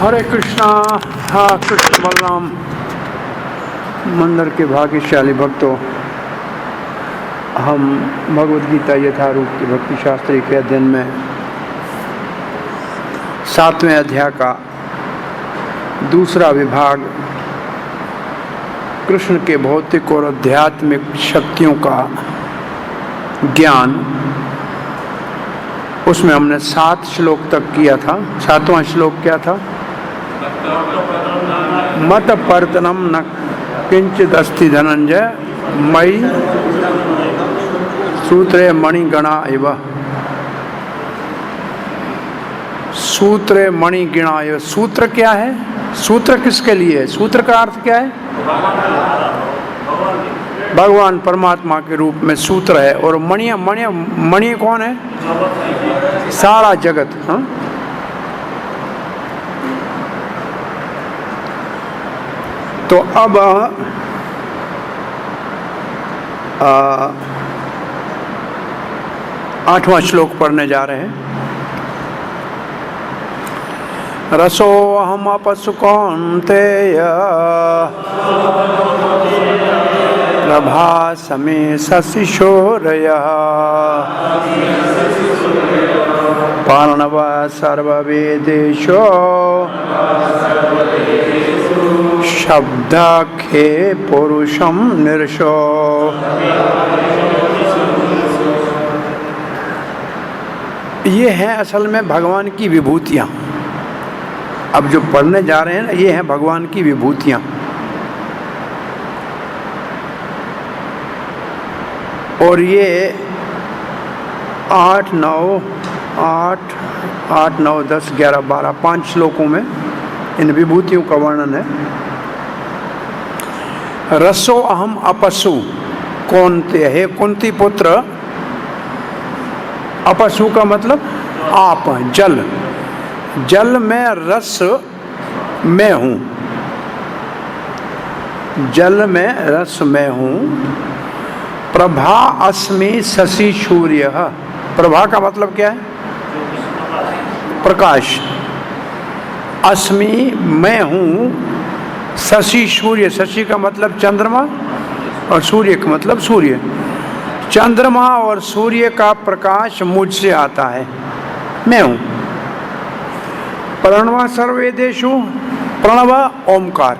हरे कृष्णा। हाँ, कृष्ण बलराम मंदिर के भाग्यशाली भक्तों, हम भगवद गीता यथारूप की भक्ति शास्त्री के अध्ययन में 7वें अध्याय का दूसरा विभाग कृष्ण के भौतिक और आध्यात्मिक शक्तियों का ज्ञान, उसमें हमने 7 श्लोक तक किया था। 7वां श्लोक क्या था? मत पर्तनम न किंचित अस्ति धनंजय मयि सूत्रे मणिगणा इव। सूत्रे मणिगणा इव। सूत्र क्या है? सूत्र किसके लिए है? सूत्र का अर्थ क्या है? भगवान परमात्मा के रूप में सूत्र है। और मणि मणि मणि कौन है? सारा जगत। हाँ, तो अब 8वां श्लोक पढ़ने जा रहे हैं। रसो अहम अपसु कौन्तेय प्रभासमे शशिशोरयः पार्णवः सर्ववेदेषु शब्दाख्ये पुरुषम निर्षो। ये है असल में भगवान की विभूतियाँ। अब जो पढ़ने जा रहे हैं ना, ये हैं भगवान की विभूतियाँ। और ये 8, 9, 10, 11, 12 5 श्लोकों में इन विभूतियों का वर्णन है। रसो अहम अपसु कौन्ते। हे कुंती पुत्र, अपसु का मतलब आप, जल। जल में रस मैं हूँ। जल में रस मैं हूँ। प्रभा अस्मि शशि सूर्य। प्रभा का मतलब क्या है? प्रकाश। अस्मि मैं हूँ। शशि सूर्य। शशि का मतलब चंद्रमा और सूर्य का मतलब सूर्य। चंद्रमा और सूर्य का प्रकाश मुझसे आता है, मैं हूँ। प्रणव सर्ववेदेषु। प्रणव ओमकार।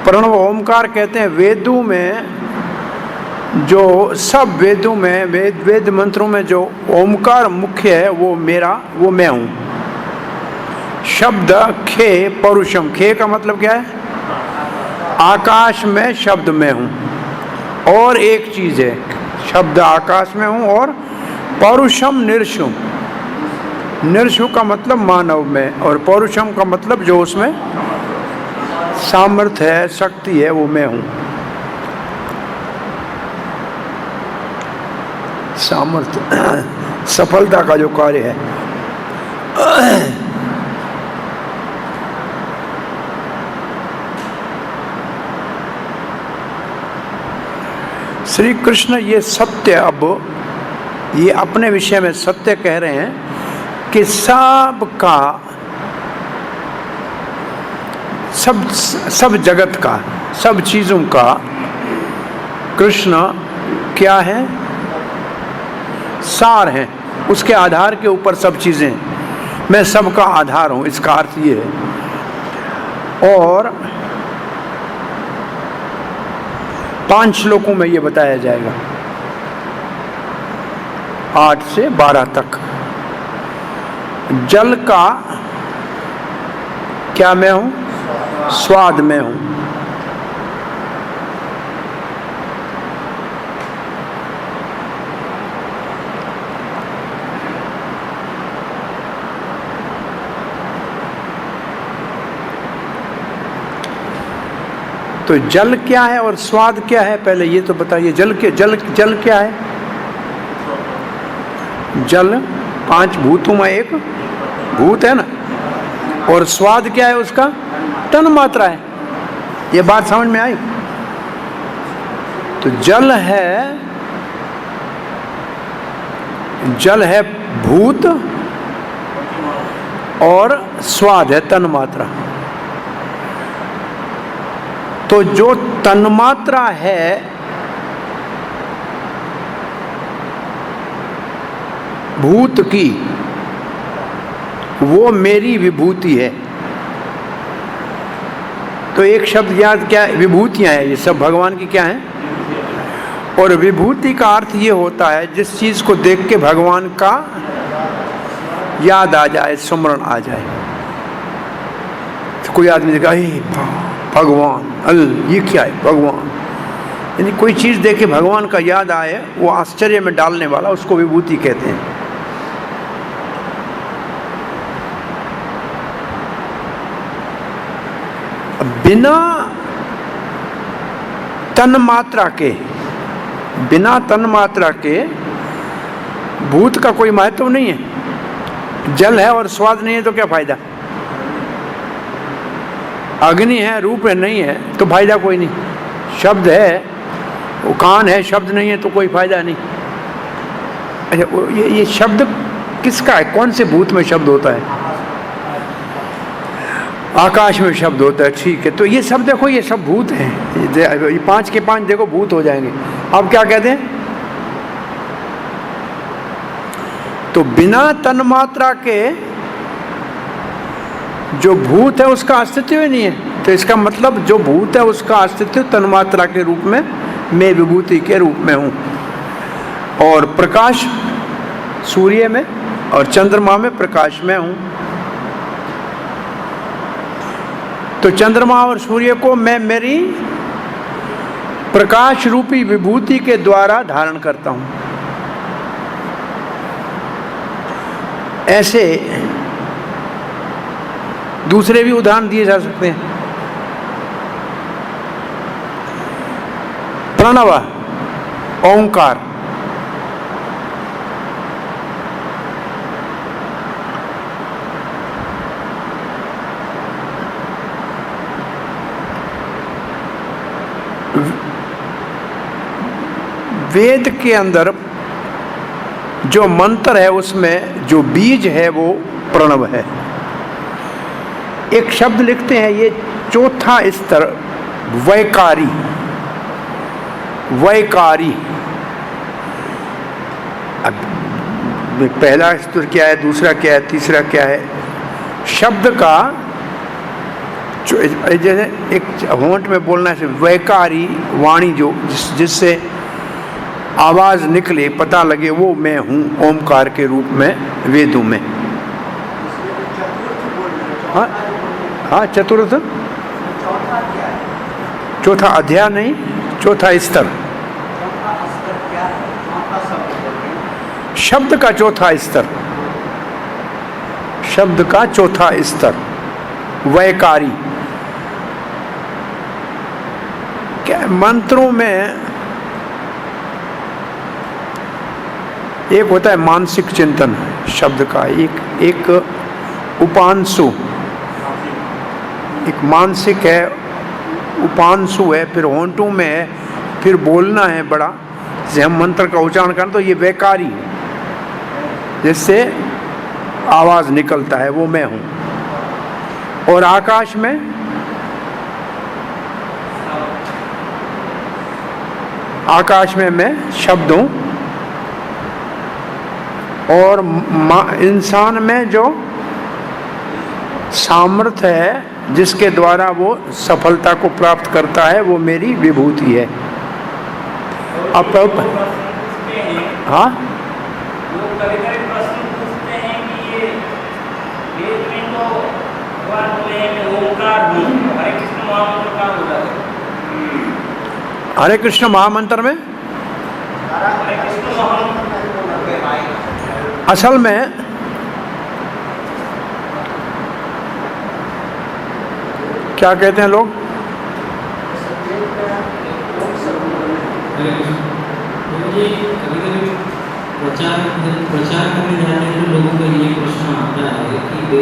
प्रणव ओमकार कहते हैं वेदों में, जो सब वेदों में वेद मंत्रों में जो ओमकार मुख्य है वो मैं हूँ। शब्द खे परुषम। खे का मतलब क्या है? आकाश में शब्द में हूँ। और एक चीज है, शब्द आकाश में हूँ और परुषम निर्षु। निर्षु का मतलब मानव में, और परुषम का मतलब जो उसमें सामर्थ्य है, शक्ति है, वो मैं हूँ। सामर्थ्य सफलता का जो कार्य है। श्री कृष्ण ये सत्य, अब ये अपने विषय में सत्य कह रहे हैं कि सब जगत का, सब चीजों का कृष्ण क्या है? सार है। उसके आधार के ऊपर सब चीजें, मैं सबका आधार हूं, इसका अर्थ ये है। और 5 श्लोकों में ये बताया जाएगा, 8 से 12 तक। जल का क्या मैं हूं? स्वाद में हूं। तो जल क्या है और स्वाद क्या है, पहले ये तो बताइए। जल क्या है? जल 5 भूतों में एक भूत है ना। और स्वाद क्या है उसका? तन मात्रा है। ये बात समझ में आई? तो जल है भूत और स्वाद है तन मात्रा। तो जो तन्मात्रा है भूत की, वो मेरी विभूति है। तो एक शब्द याद, क्या विभूतियां हैं, ये सब भगवान की क्या है। और विभूति का अर्थ ये होता है जिस चीज को देख के भगवान का याद आ जाए, स्मरण आ जाए। तो कोई आदमी देखा भगवान, ये क्या है भगवान, यानी कोई चीज देखे भगवान का याद आए, वो आश्चर्य में डालने वाला, उसको विभूति कहते हैं। बिना तन मात्रा के भूत का कोई महत्व नहीं है। जल है और स्वाद नहीं है तो क्या फायदा? अग्नि है, रूप है, नहीं है तो फायदा कोई नहीं। शब्द है, वो कान है, शब्द नहीं है तो कोई फायदा नहीं। अच्छा, ये शब्द किसका है? कौन से भूत में शब्द होता है? आकाश में शब्द होता है, ठीक है। तो ये सब देखो, ये सब भूत हैं। ये 5 के 5 देखो भूत हो जाएंगे। अब क्या कहते हैं? तो बिना तन्मात्रा के जो भूत है उसका अस्तित्व ही नहीं है। तो इसका मतलब जो भूत है उसका अस्तित्व तन्मात्रा के रूप में, मैं विभूति के रूप में हूँ। और प्रकाश सूर्य में और चंद्रमा में प्रकाश में हूँ। तो चंद्रमा और सूर्य को मैं मेरी प्रकाश रूपी विभूति के द्वारा धारण करता हूं। ऐसे दूसरे भी उदाहरण दिए जा सकते हैं। प्रणव, ओंकार, वेद के अंदर जो मंत्र है उसमें जो बीज है वो प्रणव है। एक शब्द लिखते हैं, ये चौथा स्तर वैकारी। अब पहला स्तर क्या है, दूसरा क्या है, तीसरा क्या है? शब्द का जैसे एक होंठ में बोलना से वैकारी वाणी, जो जिससे आवाज निकले, पता लगे वो मैं हूँ, ओमकार के रूप में वेदों में। हाँ, चतुर्थ, चौथा अध्याय नहीं, चौथा स्तर, शब्द का चौथा स्तर, शब्द का चौथा स्तर वैकारी। क्या मंत्रों में एक होता है मानसिक चिंतन शब्द का, एक उपांशु, एक मानसिक है, उपांशु है, फिर होंठों में है, फिर बोलना है बड़ा, जैसे हम मंत्र का उच्चारण करें तो ये वैकारी है, जिससे आवाज निकलता है, वो मैं हूं। और आकाश में मैं शब्द हूं। और इंसान में जो सामर्थ्य है जिसके द्वारा वो सफलता को प्राप्त करता है, वो मेरी विभूति है। अब हाँ, हरे कृष्ण महामंत्र में असल में क्या कहते हैं लोग, मुझे कभी-कभी प्रचार प्रचार करने जाने में लोगों का ये प्रश्न आता है कि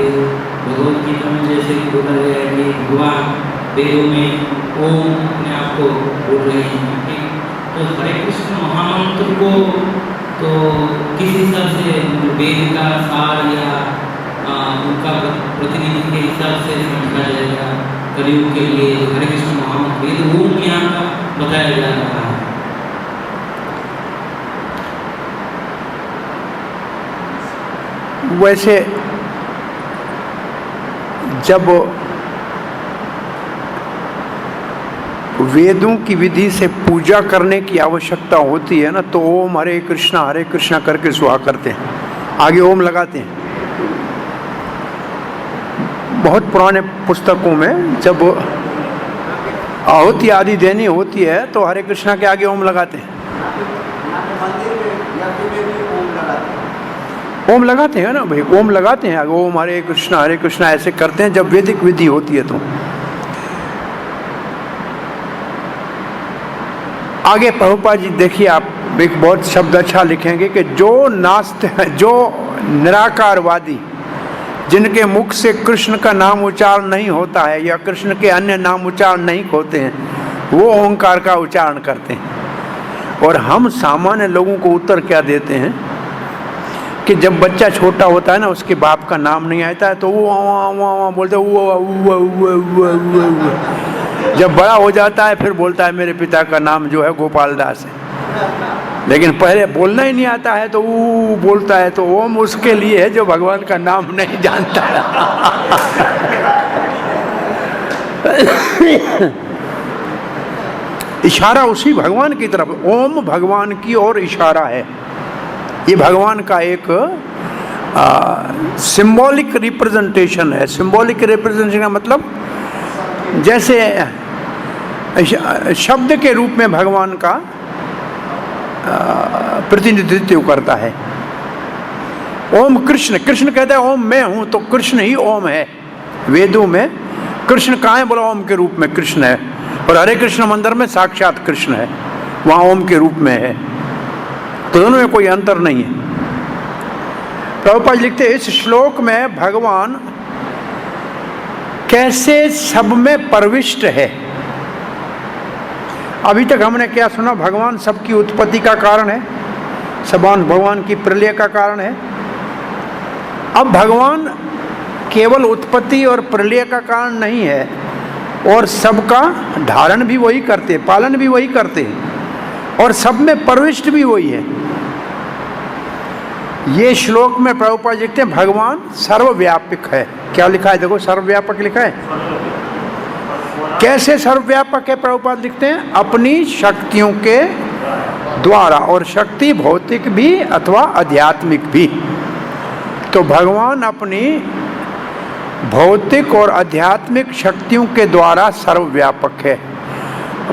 भगवद गीता में जैसे कि बोला गया है कि भगवान वेदों में ओम अपने आप को बोल रहे हैं कि तो हरे कृष्ण महामंत्र को तो किस हिसाब से वेद का सार या उनका प्रतिनिधि के हिसाब से समझा जाएगा? कलयुग के लिए हरे कृष्ण महामंत्र वेद ओम यहाँ का बताया जा रहा है। वैसे जब वेदों की विधि से पूजा करने की आवश्यकता होती है ना, तो ओम हरे कृष्णा करके सुहा करते हैं, आगे ओम लगाते हैं। बहुत पुराने पुस्तकों में जब आहुति आदि देनी होती है तो हरे कृष्णा के आगे ओम लगाते हैं। ओम लगाते हैं ना भाई, ओम लगाते हैं, ओम हरे कृष्णा ऐसे करते हैं जब वैदिक विधि होती है। तो आगे प्रभुपाद जी देखिए, आप एक बहुत शब्द अच्छा लिखेंगे कि जो निराकारवादी, जिनके मुख से कृष्ण का नाम उच्चारण नहीं होता है या कृष्ण के अन्य नाम उच्चारण नहीं होते हैं, वो ओंकार का उच्चारण करते हैं। और हम सामान्य लोगों को उत्तर क्या देते हैं कि जब बच्चा छोटा होता है ना, उसके बाप का नाम नहीं आता है तो वो बोलते जब बड़ा हो जाता है फिर बोलता है मेरे पिता का नाम जो है गोपाल दास है। लेकिन पहले बोलना ही नहीं आता है तो वो बोलता है, तो ओम उसके लिए है जो भगवान का नाम नहीं जानता है। इशारा उसी भगवान की तरफ, ओम भगवान की ओर इशारा है। ये भगवान का एक सिंबॉलिक रिप्रेजेंटेशन है। सिंबॉलिक रिप्रेजेंटेशन का मतलब जैसे शब्द के रूप में भगवान का प्रतिनिधित्व करता है। ओम कृष्ण कहता है ओम मैं हूं, तो कृष्ण ही ओम है। वेदों में कृष्ण कहाँ है? बोला ओम के रूप में कृष्ण है। और हरे कृष्ण मंदिर में साक्षात कृष्ण है, वहां ओम के रूप में है। तो दोनों में कोई अंतर नहीं है। प्रभुपाद लिखते हैं इस श्लोक में भगवान कैसे सब में प्रविष्ट है। अभी तक हमने क्या सुना? भगवान सबकी उत्पत्ति का कारण है, भगवान की प्रलय का कारण है। अब भगवान केवल उत्पत्ति और प्रलय का कारण नहीं है, और सबका धारण भी वही करते, पालन भी वही करते हैं, और सब में प्रविष्ट भी वही है। ये श्लोक में प्रभुपाद लिखते हैं भगवान सर्वव्यापक है। क्या लिखा है? देखो, सर्वव्यापक लिखा है। कैसे सर्वव्यापक है? प्रभुपाद लिखते हैं अपनी शक्तियों के द्वारा, और शक्ति भौतिक भी अथवा आध्यात्मिक भी। तो भगवान अपनी भौतिक और आध्यात्मिक शक्तियों के द्वारा सर्वव्यापक है।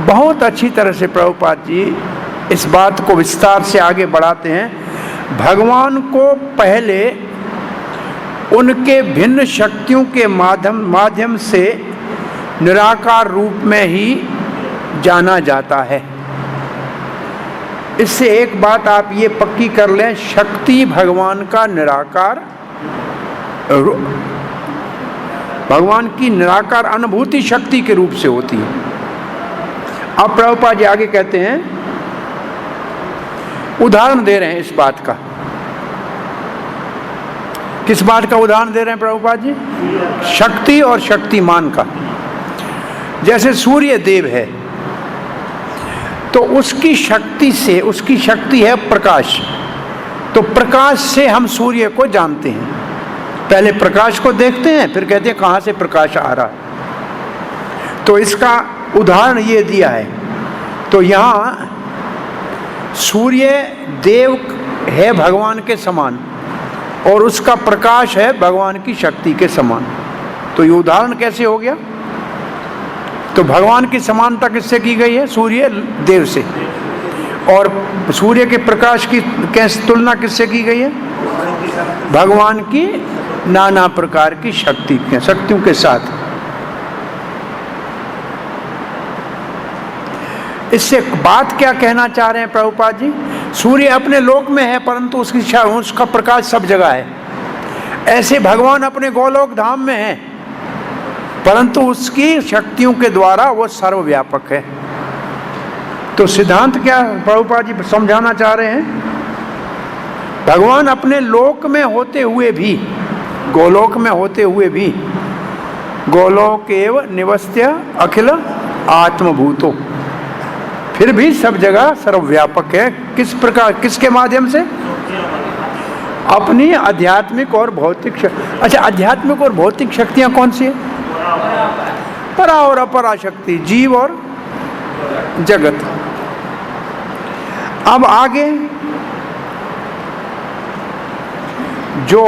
बहुत अच्छी तरह से प्रभुपाद जी इस बात को विस्तार से आगे बढ़ाते हैं। भगवान को पहले उनके भिन्न शक्तियों के माध्यम से निराकार रूप में ही जाना जाता है। इससे एक बात आप ये पक्की कर लें, शक्ति भगवान का निराकार, भगवान की निराकार अनुभूति शक्ति के रूप से होती है। अब प्रभुपाद जी आगे कहते हैं, उदाहरण दे रहे हैं इस बात का। किस बात का उदाहरण दे रहे हैं प्रभुपाद जी? शक्ति और शक्तिमान का। जैसे सूर्य देव है तो उसकी शक्ति से, उसकी शक्ति है प्रकाश, तो प्रकाश से हम सूर्य को जानते हैं। पहले प्रकाश को देखते हैं, फिर कहते हैं कहाँ से प्रकाश आ रहा है। तो इसका उदाहरण ये दिया है। तो यहाँ सूर्य देव है भगवान के समान, और उसका प्रकाश है भगवान की शक्ति के समान। तो ये उदाहरण कैसे हो गया? तो भगवान की समानता किससे की गई है? सूर्य देव से। और सूर्य के प्रकाश की कैसे तुलना किससे की गई है? भगवान की नाना प्रकार की शक्तियों के साथ। इससे बात क्या कहना चाह रहे हैं प्रभुपाद जी? सूर्य अपने लोक में है परंतु उसका प्रकाश सब जगह है। ऐसे भगवान अपने गोलोक धाम में है परंतु उसकी शक्तियों के द्वारा वो सर्वव्यापक है। तो सिद्धांत क्या प्रभुपाद जी समझाना चाह रहे हैं? भगवान अपने लोक में होते हुए भी, गोलोक में होते हुए भी, गोलोक एव निवस्य अखिल आत्मभूतो, फिर भी सब जगह सर्वव्यापक है। किस प्रकार, किसके माध्यम से? अपनी आध्यात्मिक और भौतिक अच्छा, आध्यात्मिक और भौतिक शक्तियां कौन सी है? परा और अपरा शक्ति, जीव और जगत। अब आगे जो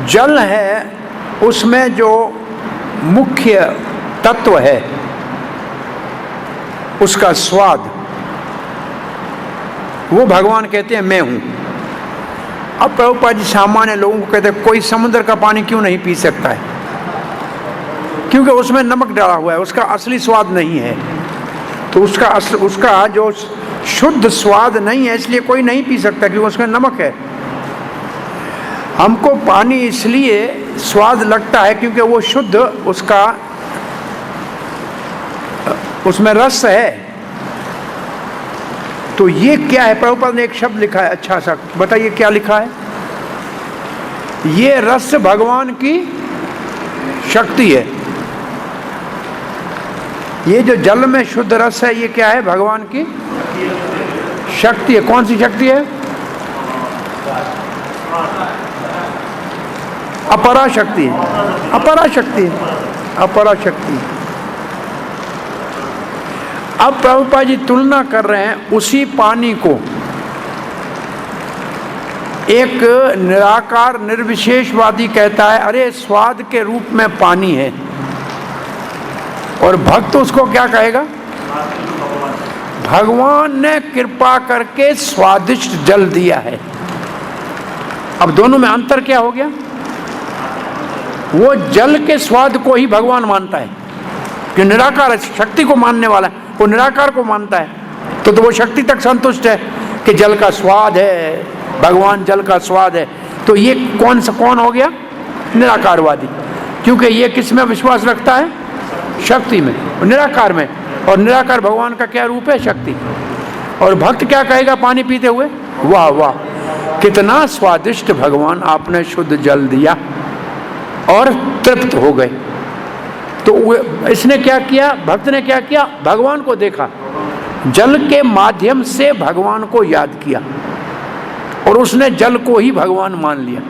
जल है उसमें जो मुख्य तत्व है उसका स्वाद, वो भगवान कहते हैं मैं हूं। अब प्रभुपाद जी सामान्य लोगों को कहते हैं कोई समुद्र का पानी क्यों नहीं पी सकता है? क्योंकि उसमें नमक डाला हुआ है, उसका असली स्वाद नहीं है। तो उसका जो शुद्ध स्वाद नहीं है, इसलिए कोई नहीं पी सकता क्योंकि उसमें नमक है। हमको पानी इसलिए स्वाद लगता है क्योंकि वो शुद्ध, उसमें रस है। तो ये क्या है? प्रभुपाद ने एक शब्द लिखा है अच्छा सा, बताइए क्या लिखा है? ये रस भगवान की शक्ति है। ये जो जल में शुद्ध रस है ये क्या है? भगवान की शक्ति है। कौन सी शक्ति है? अपरा शक्ति है, अपरा शक्ति है, अपरा शक्ति। अब प्रभुपाद जी तुलना कर रहे हैं उसी पानी को एक निराकार निर्विशेषवादी कहता है अरे स्वाद के रूप में पानी है, और भक्त उसको क्या कहेगा? भगवान ने कृपा करके स्वादिष्ट जल दिया है। अब दोनों में अंतर क्या हो गया? वो जल के स्वाद को ही भगवान मानता है कि निराकार है, शक्ति को मानने वाला है, वो निराकार को मानता है। तो वो शक्ति तक संतुष्ट है कि जल का स्वाद है, भगवान जल का स्वाद है। तो ये कौन हो गया? निराकारवादी। क्योंकि ये किस में विश्वास रखता है? शक्ति में, निराकार में। और निराकार भगवान का क्या रूप है? शक्ति। और भक्त क्या कहेगा पानी पीते हुए? वाह वाह, कितना स्वादिष्ट भगवान आपने शुद्ध जल दिया, और तृप्त हो गए। तो इसने क्या किया? भक्त ने क्या किया? भगवान को देखा, जल के माध्यम से भगवान को याद किया, और उसने जल को ही भगवान मान लिया।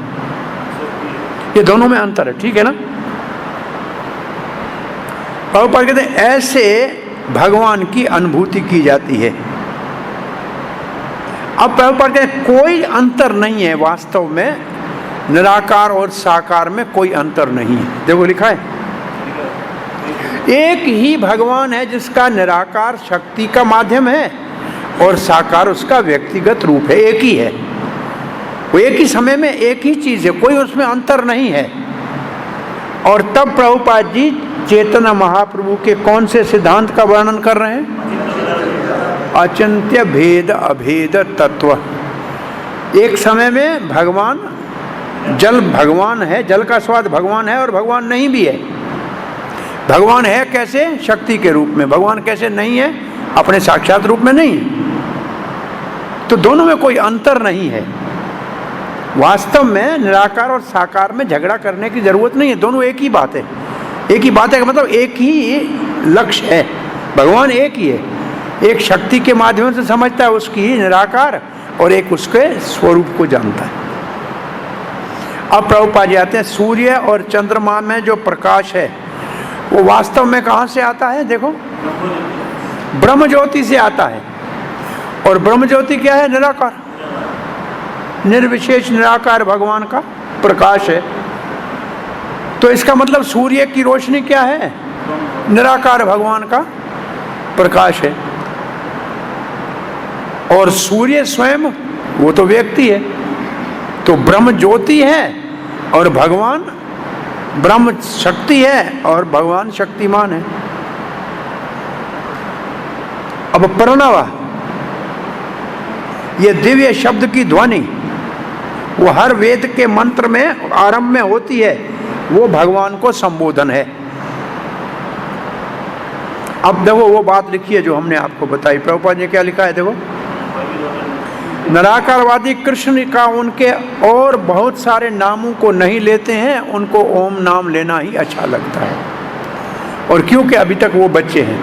ये दोनों में अंतर है, ठीक है ना? प्रभुपाद कहते हैं ऐसे भगवान की अनुभूति की जाती है। अब प्रभुपाद कहते हैं कोई अंतर नहीं है वास्तव में, निराकार और साकार में कोई अंतर नहीं है। देखो लिखा है, एक ही भगवान है जिसका निराकार शक्ति का माध्यम है और साकार उसका व्यक्तिगत रूप है। एक ही है वो, एक ही समय में एक ही चीज है, कोई उसमें अंतर नहीं है। और तब प्रभुपाद जी चैतन्य महाप्रभु के कौन से सिद्धांत का वर्णन कर रहे हैं? अचिंत्य भेद अभेद तत्व। एक समय में भगवान, जल भगवान है, जल का स्वाद भगवान है और भगवान नहीं भी है। भगवान है कैसे? शक्ति के रूप में। भगवान कैसे नहीं है? अपने साक्षात रूप में नहीं। तो दोनों में कोई अंतर नहीं है। वास्तव में निराकार और साकार में झगड़ा करने की जरूरत नहीं है, दोनों एक ही बात है। एक ही बात है का मतलब एक ही लक्ष्य है। भगवान एक ही है, एक शक्ति के माध्यम से समझता है उसकी निराकार, और एक उसके स्वरूप को जानता है। अब प्रभुपाद जी आते हैं, सूर्य और चंद्रमा में जो प्रकाश है वो वास्तव में कहाँ से आता है? देखो, ब्रह्म ज्योति से आता है। और ब्रह्म ज्योति क्या है? निराकार, निर्विशेष निराकार भगवान का प्रकाश है। तो इसका मतलब सूर्य की रोशनी क्या है? निराकार भगवान का प्रकाश है। और सूर्य स्वयं वो तो व्यक्ति है। तो ब्रह्म ज्योति है और भगवान ब्रह्म शक्ति है और भगवान शक्तिमान है। अब प्रणव, ये दिव्य शब्द की ध्वनि वो हर वेद के मंत्र में आरंभ में होती है, वो भगवान को संबोधन है। अब देखो वो बात लिखी है जो हमने आपको बताई। प्रभुपाद ने क्या लिखा है, देखो, निराकारवादी कृष्ण का उनके और बहुत सारे नामों को नहीं लेते हैं, उनको ओम नाम लेना ही अच्छा लगता है। और क्योंकि अभी तक वो बच्चे हैं,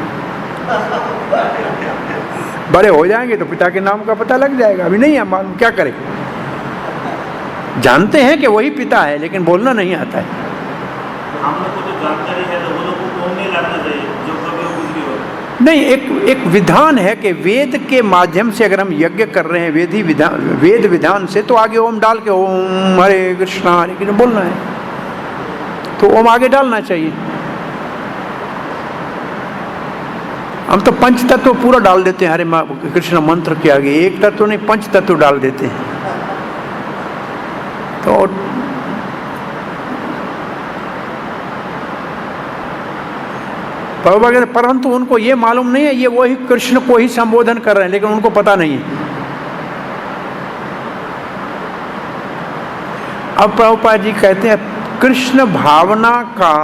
बड़े हो जाएंगे तो पिता के नाम का पता लग जाएगा, अभी नहीं है मालूम, क्या करें। जानते हैं कि वही पिता है लेकिन बोलना नहीं आता है। हम लोग को जो जानकारी है तो वो लोग को ओम नहीं लगना चाहिए, जो कभी वो कुछ भी हो। नहीं, एक विधान है कि वेद के माध्यम से अगर हम यज्ञ कर रहे हैं वेद विधान से, तो आगे ओम डाल के ओम हरे कृष्णा हरे कृष्ण बोलना है, तो ओम आगे डालना चाहिए। हम तो पंच तत्व पूरा डाल देते हैं हरे कृष्ण मंत्र के आगे, एक तत्व नहीं पंच तत्व डाल देते हैं। तो परंतु उनको ये मालूम नहीं है ये वही कृष्ण को ही संबोधन कर रहे हैं, लेकिन उनको पता नहीं है। अब प्रभुपाद जी कहते हैं कृष्ण भावना का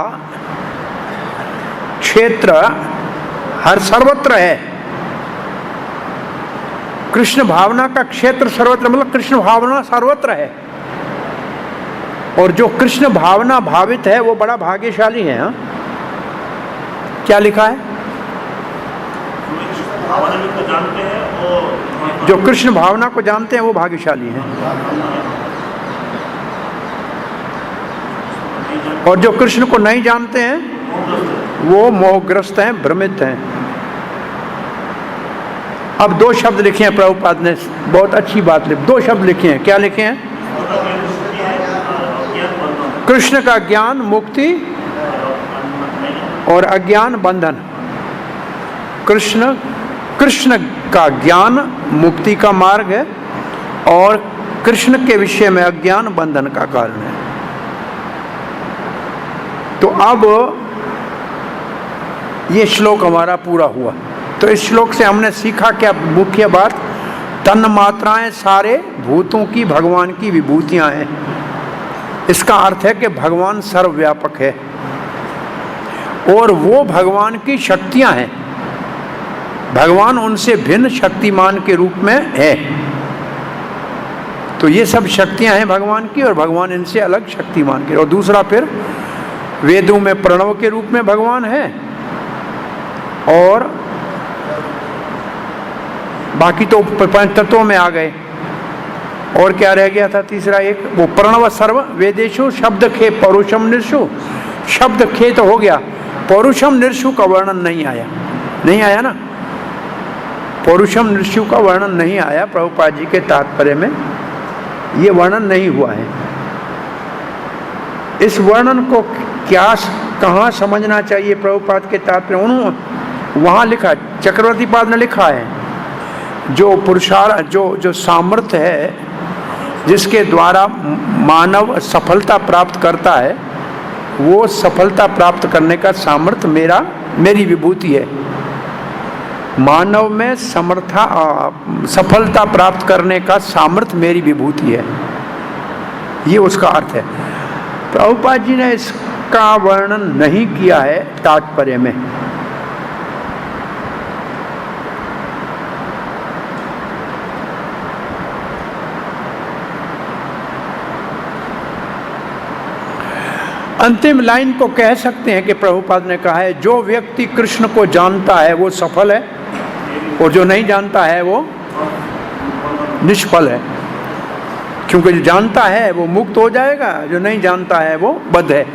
क्षेत्र हर सर्वत्र है। कृष्ण भावना का क्षेत्र सर्वत्र, मतलब कृष्ण भावना सर्वत्र है। और जो कृष्ण भावना भावित है वो बड़ा भाग्यशाली है। हाँ, क्या लिखा है, जो कृष्ण भावना को जानते हैं वो भाग्यशाली हैं, और जो कृष्ण को नहीं जानते हैं वो मोहग्रस्त हैं, भ्रमित हैं। अब दो शब्द लिखे हैं प्रभुपाद ने, बहुत अच्छी बात लिखी, दो शब्द लिखे हैं। क्या लिखे हैं, कृष्ण का ज्ञान मुक्ति और अज्ञान बंधन। कृष्ण का ज्ञान मुक्ति का मार्ग है और कृष्ण के विषय में अज्ञान बंधन का कारण है। तो अब ये श्लोक हमारा पूरा हुआ। तो इस श्लोक से हमने सीखा क्या, मुख्य बात, तन मात्राएं सारे भूतों की भगवान की विभूतियां हैं। इसका अर्थ है कि भगवान सर्वव्यापक है और वो भगवान की शक्तियां हैं। भगवान उनसे भिन्न शक्तिमान के रूप में है। तो ये सब शक्तियां हैं भगवान की और भगवान इनसे अलग शक्तिमान के। और दूसरा फिर वेदों में प्रणव के रूप में भगवान है और बाकी तो पंच तत्वों में आ गए। और क्या रह गया था तीसरा एक, वो प्रणव सर्व वेदेशु शब्द खे पौरुषम निर्षु। शब्द खे तो हो गया, पौरुषम निर्षु का वर्णन नहीं आया ना। पौरुषम निर्षु का वर्णन नहीं आया प्रभुपाद जी के तात्पर्य में, ये वर्णन नहीं हुआ है। इस वर्णन को क्या कहाँ समझना चाहिए प्रभुपाद के तात्पर्य, उन्होंने वहाँ लिखा, चक्रवर्ती पाद ने लिखा है, जो पुरुषार्थ जो सामर्थ्य है जिसके द्वारा मानव सफलता प्राप्त करता है, वो सफलता प्राप्त करने का सामर्थ्य मेरी विभूति है। मानव में सफलता प्राप्त करने का सामर्थ्य मेरी विभूति है, ये उसका अर्थ है। प्रभुपाद जी ने इसका वर्णन नहीं किया है तात्पर्य में। अंतिम लाइन को कह सकते हैं कि प्रभुपाद ने कहा है, जो व्यक्ति कृष्ण को जानता है वो सफल है और जो नहीं जानता है वो निष्फल है। क्योंकि जो जानता है वो मुक्त हो जाएगा, जो नहीं जानता है वो बद्ध है।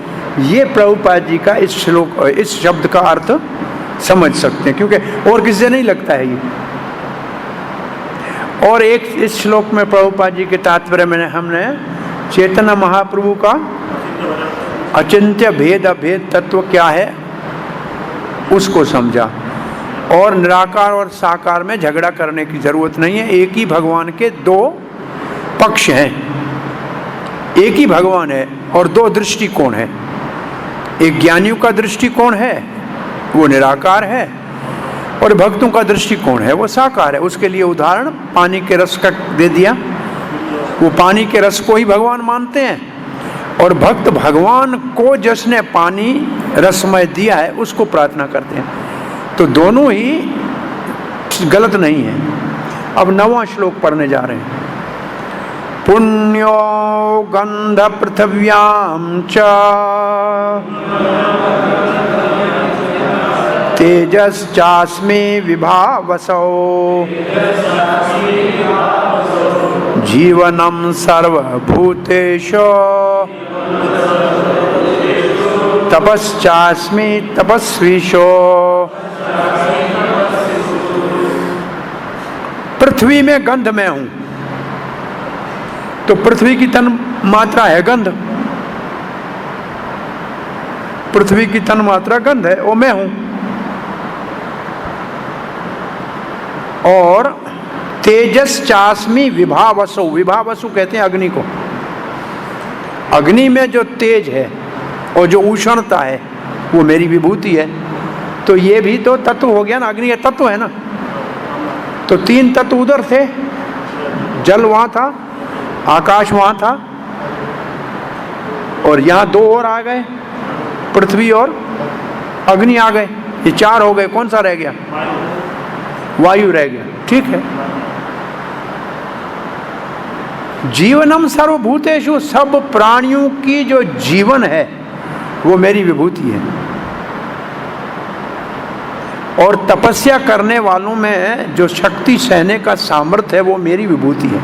ये प्रभुपाद जी का इस शब्द का अर्थ समझ सकते हैं, क्योंकि और किसी से नहीं लगता है ये। और एक इस श्लोक में प्रभुपाद जी के तात्पर्य में हमने चैतन्य महाप्रभु का अचिंत्य भेद अभेद तत्व क्या है उसको समझा। और निराकार और साकार में झगड़ा करने की जरूरत नहीं है, एक ही भगवान के दो पक्ष हैं, एक ही भगवान है और दो दृष्टिकोण है। एक ज्ञानियों का दृष्टिकोण है, वो निराकार है, और भक्तों का दृष्टिकोण है वो साकार है। उसके लिए उदाहरण पानी के रस का दे दिया। वो पानी के रस को ही भगवान मानते हैं, और भक्त भगवान को जिसने पानी रसमय दिया है उसको प्रार्थना करते हैं। तो दोनों ही गलत नहीं है। अब 9वां श्लोक पढ़ने जा रहे हैं। पुण्यो गंध पृथिव्याम च तेजश्चास्मि विभावसो जीवनम सर्वभूतेषु तपश्चास्मि तपस्वीषु। पृथ्वी में गंध में हूं, तो पृथ्वी की तन मात्रा है गंध, पृथ्वी की तन मात्रा गंध है, वो मैं हूं। और तेजश्चास्मि विभावसु, विभावसु कहते हैं अग्नि को। अग्नि में जो तेज है और जो उष्णता है वो मेरी विभूति है। तो ये भी तो तत्व हो गया ना, अग्नि का तत्व है ना। तो 3 तत्व उधर थे, जल वहां था, आकाश वहां था, और यहां 2 और आ गए, पृथ्वी और अग्नि आ गए। ये 4 हो गए। कौन सा रह गया? वायु रह गया। ठीक है। जीवनम सर्वभूतेषु, सब प्राणियों की जो जीवन है वो मेरी विभूति है। और तपस्या करने वालों में जो शक्ति सहने का सामर्थ्य है वो मेरी विभूति है।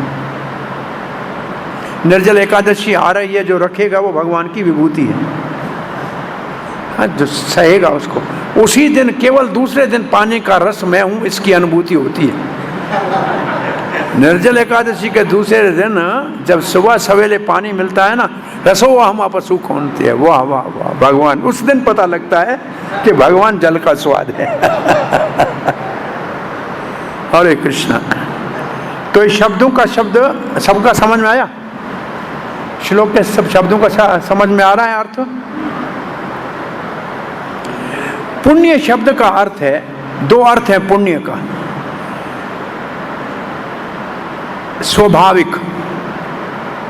निर्जल एकादशी आ रही है, जो रखेगा वो भगवान की विभूति है। हाँ, जो सहेगा उसको, उसी दिन, केवल दूसरे दिन पानी का रस मैं हूं इसकी अनुभूति होती है। निर्जल एकादशी के दूसरे दिन जब सुबह सवेले पानी मिलता है ना, रसो हम आपसु खोनते हैं, वाह वाह वाह भगवान, उस दिन पता लगता है कि भगवान जल का स्वाद है। हरे कृष्णा। तो इस शब्दों का शब्द सबका समझ में आया? श्लोक के सब शब्दों का समझ में आ रहा है अर्थ? पुण्य शब्द का अर्थ है, 2 अर्थ है पुण्य का। स्वाभाविक,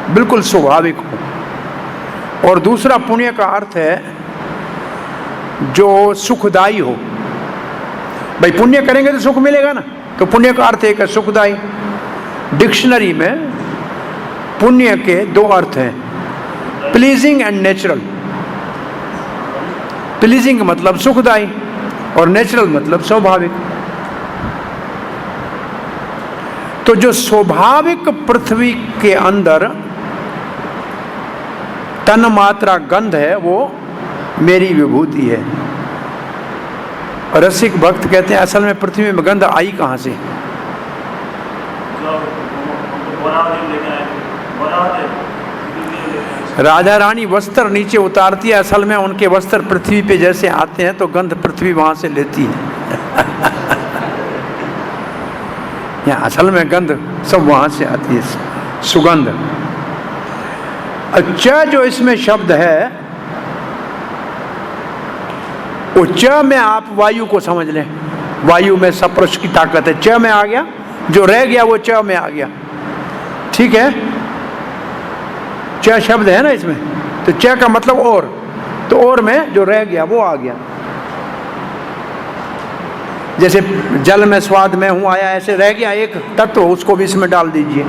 बिल्कुल स्वाभाविक हो। और दूसरा पुण्य का अर्थ है जो सुखदायी हो। भाई पुण्य करेंगे तो सुख मिलेगा ना, तो पुण्य का अर्थ एक है सुखदायी। डिक्शनरी में पुण्य के 2 अर्थ हैं, प्लीजिंग एंड नेचुरल। प्लीजिंग मतलब सुखदायी और नेचुरल मतलब स्वाभाविक। तो जो स्वाभाविक पृथ्वी के अंदर तन मात्रा गंध है वो मेरी विभूति है। रसिक भक्त कहते हैं असल में पृथ्वी में गंध आई कहां से? राधा रानी वस्त्र नीचे उतारती है, असल में उनके वस्त्र पृथ्वी पे जैसे आते हैं तो गंध पृथ्वी वहां से लेती है। या असल में गंध सब वहां से आती है, सुगंध। अच्छा, जो इसमें शब्द है वो च में आप वायु को समझ लें। वायु में सपुरुष की ताकत है, च में आ गया, जो रह गया वो च में आ गया। ठीक है, च शब्द है ना इसमें, तो च का मतलब और, तो और में जो रह गया वो आ गया। जैसे जल में स्वाद में हूं आया, ऐसे रह गया एक तत्व, उसको भी इसमें डाल दीजिए।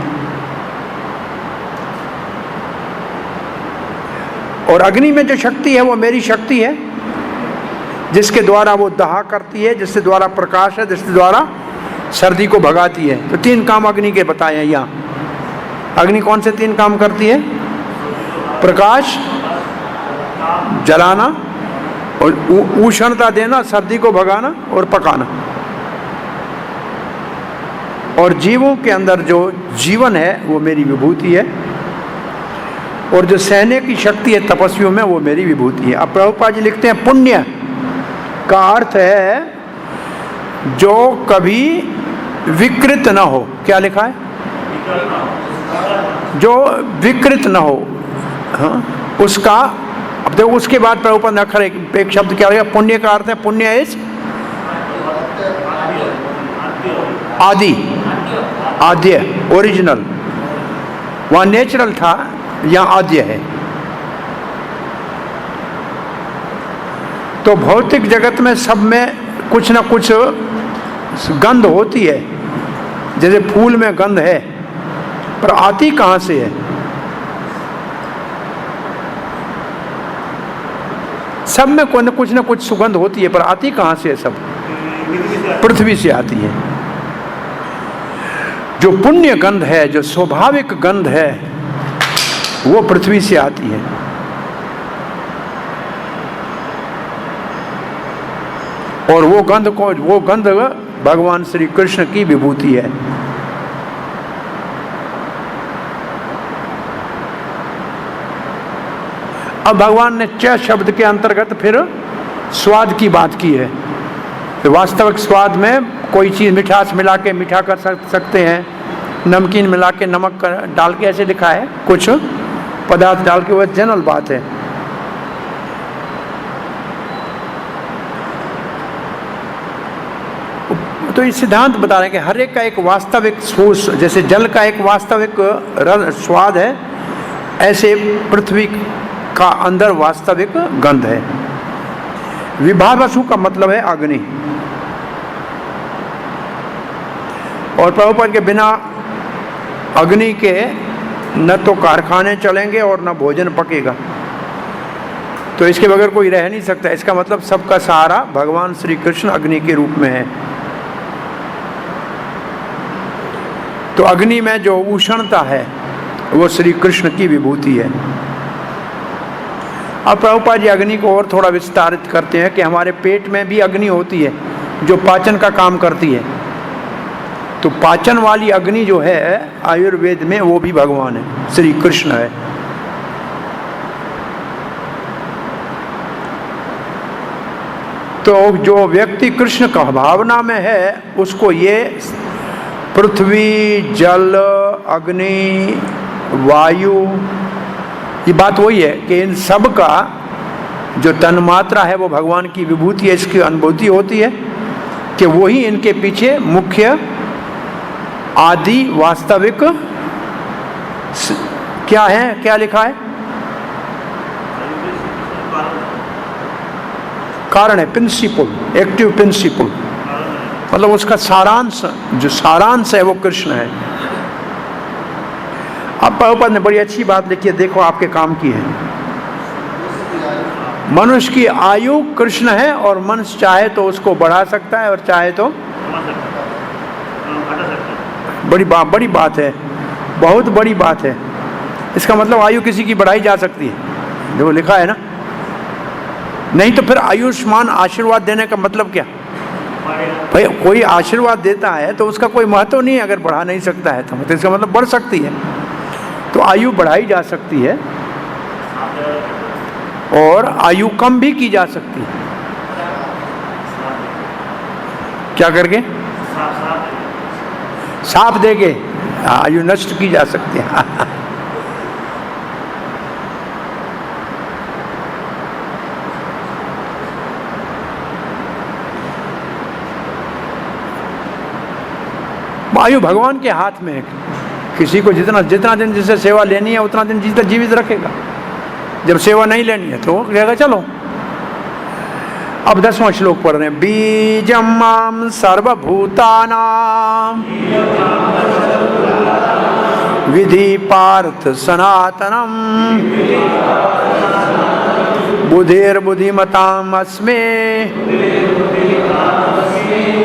और अग्नि में जो शक्ति है वो मेरी शक्ति है, जिसके द्वारा वो दहा करती है, जिसके द्वारा प्रकाश है, जिसके द्वारा सर्दी को भगाती है। तो 3 काम अग्नि के बताए हैं यहाँ। अग्नि कौन से 3 काम करती है? प्रकाश, जलाना और उष्णता देना, सर्दी को भगाना और पकाना। और जीवों के अंदर जो जीवन है वो मेरी विभूति है, और जो सहने की शक्ति है तपस्वियों में वो मेरी विभूति है। अब प्रभुपाद जी लिखते हैं पुण्य का अर्थ है जो कभी विकृत ना हो। क्या लिखा है? जो विकृत ना हो। हाँ, उसका अब देखो, उसके बाद प्रभुपाद ने अखर एक शब्द क्या होगा? पुण्य का अर्थ है, पुण्य इज आदि, आद्य, ओरिजिनल। वहाँ नेचुरल था, यहाँ आद्य है। तो भौतिक जगत में सब में कुछ ना कुछ गंध होती है, जैसे फूल में गंध है, पर आती कहाँ से है? सब में कुछ ना कुछ सुगंध होती है, पर आती कहाँ से है? सब पृथ्वी से आती है। जो पुण्य गंध है, जो स्वाभाविक गंध है, वो पृथ्वी से आती है। और वो गंध भगवान श्री कृष्ण की विभूति है। अब भगवान ने च शब्द के अंतर्गत फिर स्वाद की बात की है। तो वास्तविक स्वाद में कोई चीज मिठास मिला के मीठा कर सकते हैं, नमकीन मिला के नमक डाल के, ऐसे लिखा है कुछ पदार्थ डाल के, वह जनरल बात है। तो ये सिद्धांत बता रहे हैं कि हर एक का एक वास्तविक जैसे जल का एक वास्तविक स्वाद है, ऐसे पृथ्वी का अंदर वास्तविक गंध है। विभावसु का मतलब है अग्नि। और प्रभुपाद के बिना अग्नि के न तो कारखाने चलेंगे और न भोजन पकेगा। तो इसके बगैर कोई रह नहीं सकता। इसका मतलब सबका सहारा भगवान श्री कृष्ण अग्नि के रूप में है। तो अग्नि में जो उष्णता है वो श्री कृष्ण की विभूति है। अब प्रभुपाद जी अग्नि को और थोड़ा विस्तारित करते हैं कि हमारे पेट में भी अग्नि होती है जो पाचन का काम करती है। तो पाचन वाली अग्नि जो है आयुर्वेद में, वो भी भगवान है, श्री कृष्ण है। तो जो व्यक्ति कृष्ण का भावना में है उसको ये पृथ्वी, जल, अग्नि, वायु, ये बात वही है कि इन सब का जो तन्मात्रा है वो भगवान की विभूति है। इसकी अनुभूति होती है कि वही इनके पीछे मुख्य आदि वास्तविक क्या है, क्या लिखा है? कारण है, प्रिंसिपल, एक्टिव प्रिंसिपल, मतलब उसका सारांश, जो सारांश है वो कृष्ण है। अब प्रभुपाद ने बड़ी अच्छी बात लिखी है, देखो आपके काम की है। मनुष्य की आयु कृष्ण है और मनुष्य चाहे तो उसको बढ़ा सकता है और चाहे तो बड़ी बात है, बहुत बड़ी बात है। इसका मतलब आयु किसी की बढ़ाई जा सकती है, जो लिखा है ना। नहीं तो फिर आयुष्मान आशीर्वाद देने का मतलब क्या? भाई कोई आशीर्वाद देता है तो उसका कोई महत्व नहीं है अगर बढ़ा नहीं सकता है तो इसका मतलब बढ़ सकती है। तो आयु बढ़ाई जा सकती है और आयु कम भी की जा सकती है। क्या करके? साफ देके आयु नष्ट की जा सकती है। आयु भगवान के हाथ में है। किसी को जितना दिन जिससे सेवा लेनी है उतना दिन जितना जीवित रखेगा। जब सेवा नहीं लेनी है तो कहेगा चलो। अब 10वां श्लोक पढ़ रहे हैं। बीजम माम सर्वभूतानां विधि पार्थ सनातनम बुद्धिर्बुद्धिमताम् अस्मे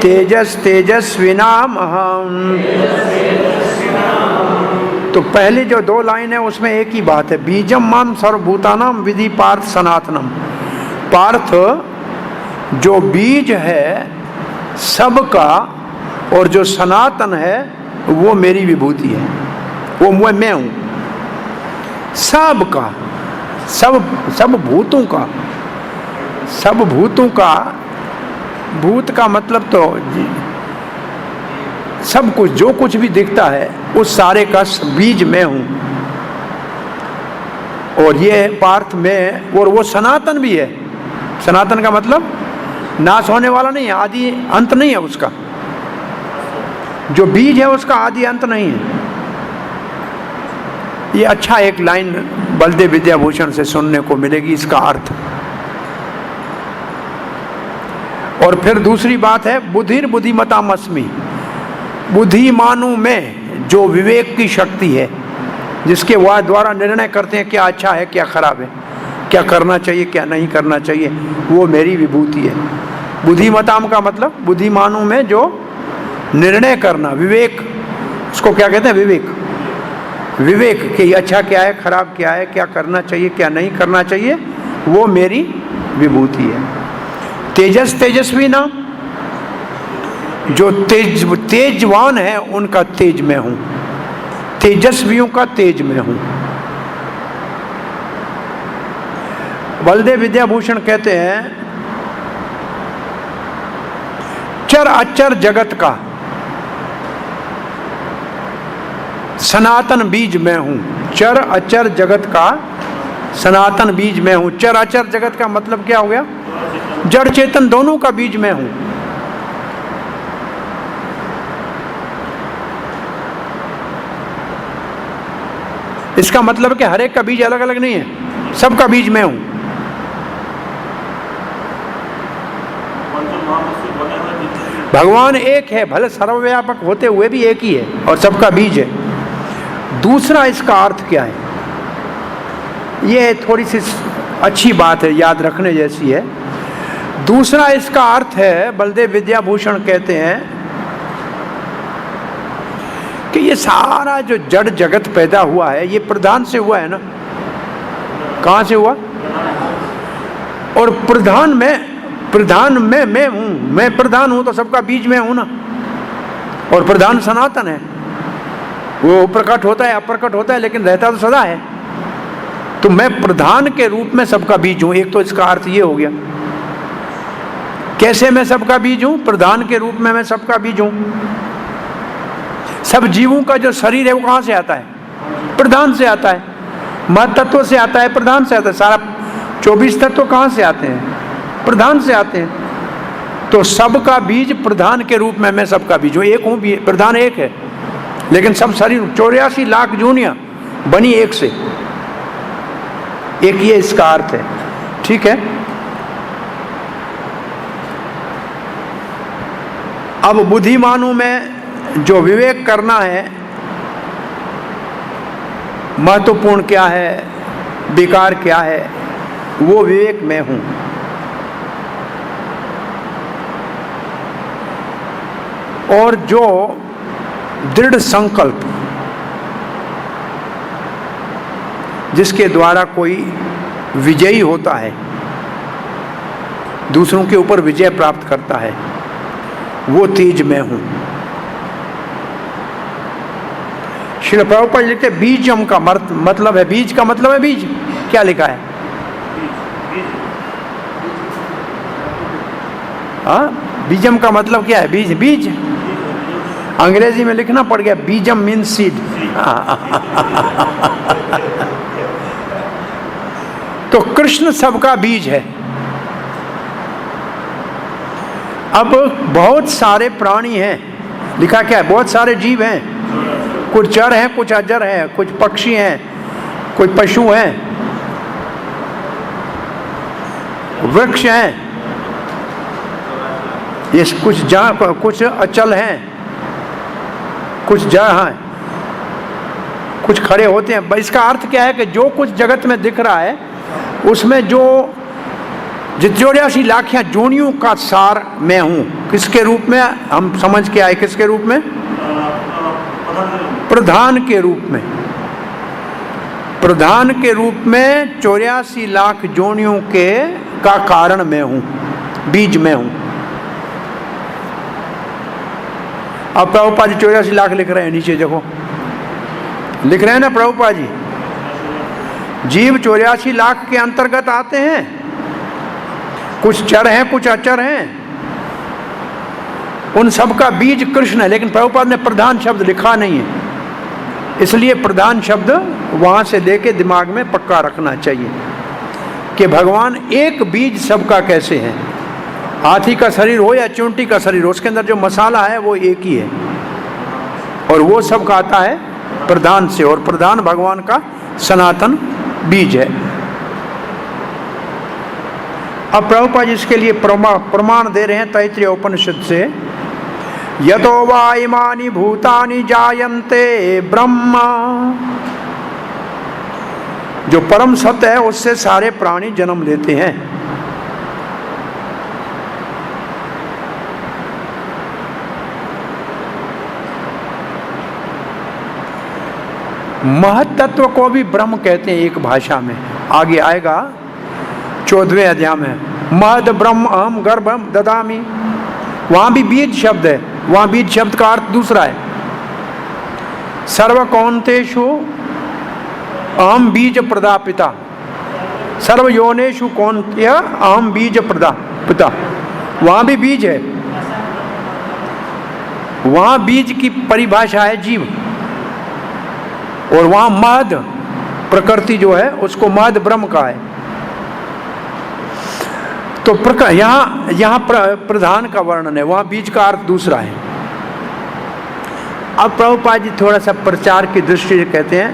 तेजस्विनाम अहम्। तो पहले जो 2 लाइन है उसमें एक ही बात है। बीजम माम सर्वभूतानाम विधि पार्थ सनातनम। पार्थ जो बीज है सबका और जो सनातन है वो मेरी विभूति है, वो मैं हूं सबका, सब भूतों का। भूत का मतलब तो सब कुछ, जो कुछ भी दिखता है उस सारे का बीज मैं हूं। और ये पार्थ में, और वो सनातन भी है। सनातन का मतलब नाश होने वाला नहीं है, आदि अंत नहीं है उसका। जो बीज है उसका आदि अंत नहीं है। ये अच्छा एक लाइन बलदेव विद्याभूषण से सुनने को मिलेगी, इसका अर्थ। और फिर दूसरी बात है, बुद्धिर बुद्धिमतामस्मि, बुद्धिमानों में जो विवेक की शक्ति है, जिसके वह द्वारा निर्णय करते हैं क्या अच्छा है क्या खराब है, क्या करना चाहिए क्या नहीं करना चाहिए, वो मेरी विभूति है। बुद्धिमताम का मतलब बुद्धिमानों में जो निर्णय करना, विवेक, उसको क्या कहते हैं, विवेक। विवेक कि अच्छा क्या है खराब क्या है, क्या करना चाहिए क्या नहीं करना चाहिए, वो मेरी विभूति है। तेजस तेजस्वी नाम, जो तेजवान है उनका तेज में हूं, तेजस्वियों का तेज में हूं। बलदेव विद्याभूषण कहते हैं चर अचर जगत का सनातन बीज मैं हूं। चर अचर जगत का सनातन बीज मैं हूं। चर अचर जगत का मतलब क्या हो गया, जड़ चेतन दोनों का बीज मैं हूं। इसका मतलब कि हर एक का बीज अलग अलग नहीं है, सबका बीज मैं हूं। भगवान एक है, भले सर्वव्यापक होते हुए भी एक ही है और सबका बीज है। दूसरा इसका अर्थ क्या है, ये थोड़ी सी अच्छी बात है, याद रखने जैसी है। दूसरा इसका अर्थ है, बलदेव विद्याभूषण कहते हैं कि ये सारा जो जड़ जगत पैदा हुआ है ये प्रधान से हुआ है ना। कहां से हुआ, और प्रधान में मैं हूं, मैं प्रधान हूं तो सबका बीज में हूं ना। और प्रधान सनातन है, वो प्रकट होता है अप्रकट होता है लेकिन रहता तो सदा है। तो मैं प्रधान के रूप में सबका बीज हूं। एक तो इसका अर्थ ये हो गया, कैसे मैं सबका बीज हूं, प्रधान के रूप में मैं सबका बीज हूं। सब जीवों का जो शरीर है वो कहां से आता है, प्रधान से आता है, महत्त्व से आता है, प्रधान से आता है। सारा 24 तत्व कहां से आते हैं, प्रधान से आते हैं। तो सबका बीज प्रधान के रूप में मैं सबका बीज हूं। एक हूं, प्रधान एक है लेकिन सब शरीर 84 लाख जूनिया बनी एक से, एक ये इसका अर्थ है। ठीक है, अब बुद्धिमानों में जो विवेक करना है, महत्वपूर्ण क्या है बेकार क्या है, वो विवेक में हूं। और जो दृढ़ संकल्प जिसके द्वारा कोई विजयी होता है, दूसरों के ऊपर विजय प्राप्त करता है, वो तेज में हूं। श्रील प्रभुपाद लिखते बीजम का मतलब है, बीज का मतलब है बीज, क्या लिखा है, हाँ बीजम का मतलब क्या है, बीज, बीज अंग्रेजी में लिखना पड़ गया, बीजम मीन सीड। तो कृष्ण सबका बीज है। अब बहुत सारे प्राणी हैं, लिखा क्या है, बहुत सारे जीव हैं, कुछ जड़ हैं कुछ अजर हैं, कुछ पक्षी हैं कुछ पशु हैं, वृक्ष हैं, ये कुछ अचल हैं, कुछ जड़ हैं, कुछ खड़े होते हैं। इसका अर्थ क्या है कि जो कुछ जगत में दिख रहा है उसमें जो 84 लाख या जोनियों का सार मैं हूं। किसके रूप में हम समझ के आए, किसके रूप में, प्रधान के रूप में। प्रधान के रूप में 84 लाख जोनियों के का कारण मैं हूं, बीज में हूं। अब प्रभुपाद जी 84 लाख लिख रहे हैं, नीचे देखो लिख रहे हैं ना प्रभुपाद जी, जीव 84 लाख के अंतर्गत आते हैं, कुछ चर हैं कुछ अचर हैं, उन सब का बीज कृष्ण है। लेकिन प्रभुपाद ने प्रधान शब्द लिखा नहीं है, इसलिए प्रधान शब्द वहां से लेके दिमाग में पक्का रखना चाहिए कि भगवान एक बीज सबका कैसे है। हाथी का शरीर हो या चूंटी का शरीर हो, उसके अंदर जो मसाला है वो एक ही है। और वो सब का आता है प्रधान से, और प्रधान भगवान का सनातन बीज है। अब प्रभुपाद इसके लिए प्रमाण दे रहे हैं तैत्तिरीय उपनिषद से। यतो वा इमानि भूतानि जायन्ते ब्रह्म, जो परम सत्य है उससे सारे प्राणी जन्म लेते हैं। महत्त्व को भी ब्रह्म कहते हैं एक भाषा में, आगे आएगा 14वें अध्याय में। महद ब्रह्म अहम गर्भम ददामि, वहां भी बीज शब्द है, वहां बीज शब्द का अर्थ दूसरा है। सर्व कौन्तेषु अहम बीज प्रदा पिता, सर्व योनेषु कौन्तेय अहम बीज प्रदा पिता, वहां भी बीज है। वहां बीज की परिभाषा है जीव, और वहां महद प्रकृति जो है उसको महद ब्रह्म का है। तो यहाँ प्रधान का वर्णन है, वहां बीज का अर्थ दूसरा है। अब प्रभुपाद जी थोड़ा सा प्रचार की दृष्टि से कहते हैं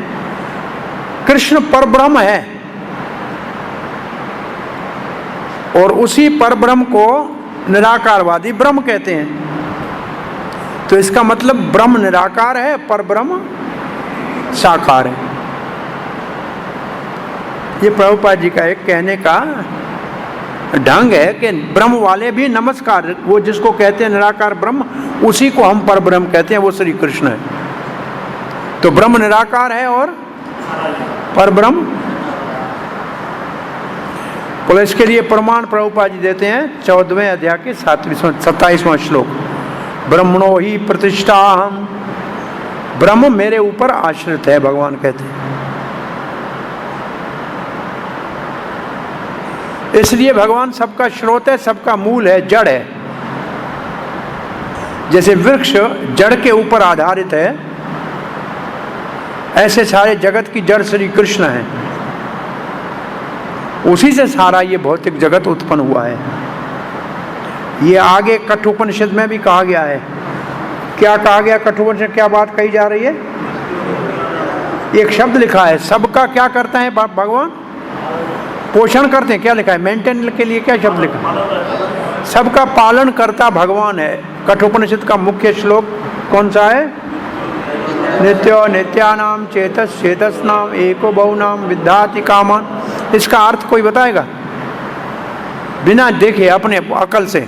कृष्ण परब्रह्म है, और उसी परब्रह्म को निराकारवादी ब्रह्म कहते हैं। तो इसका मतलब ब्रह्म निराकार है, परब्रह्म साकार है। ये प्रभुपाद जी का एक कहने का ढंग है कि ब्रह्म वाले भी नमस्कार, वो जिसको कहते हैं निराकार ब्रह्म, उसी को हम परब्रह्म कहते हैं, वो श्री कृष्ण है। तो ब्रह्म निराकार है और परब्रह्म। तो इसके लिए प्रमाण प्रभुपाद जी देते हैं 14वें अध्याय के 27वां श्लोक। ब्रह्मणो ही प्रतिष्ठा, ब्रह्म मेरे ऊपर आश्रित है, भगवान कहते हैं। इसलिए भगवान सबका स्रोत है, सबका मूल है, जड़ है। जैसे वृक्ष जड़ के ऊपर आधारित है, ऐसे सारे जगत की जड़ श्री कृष्ण है। उसी से सारा ये भौतिक जगत उत्पन्न हुआ है। ये आगे कठोपनिषद में भी कहा गया है। क्या कहा गया कठोपनिषद, क्या बात कही जा रही है? एक शब्द लिखा है, सबका क्या करता है भगवान? पोषण करते हैं। क्या लिखा है? मेंटेन के लिए क्या शब्द लिखा है? सबका पालन करता भगवान है। कठोपनिषद का मुख्य श्लोक कौन सा है? नित्यो नित्यानाम चेतस चेतसनाम एको बहुनाम विद्याति कामान। इसका अर्थ कोई बताएगा? बिना देखे अपने अकल से।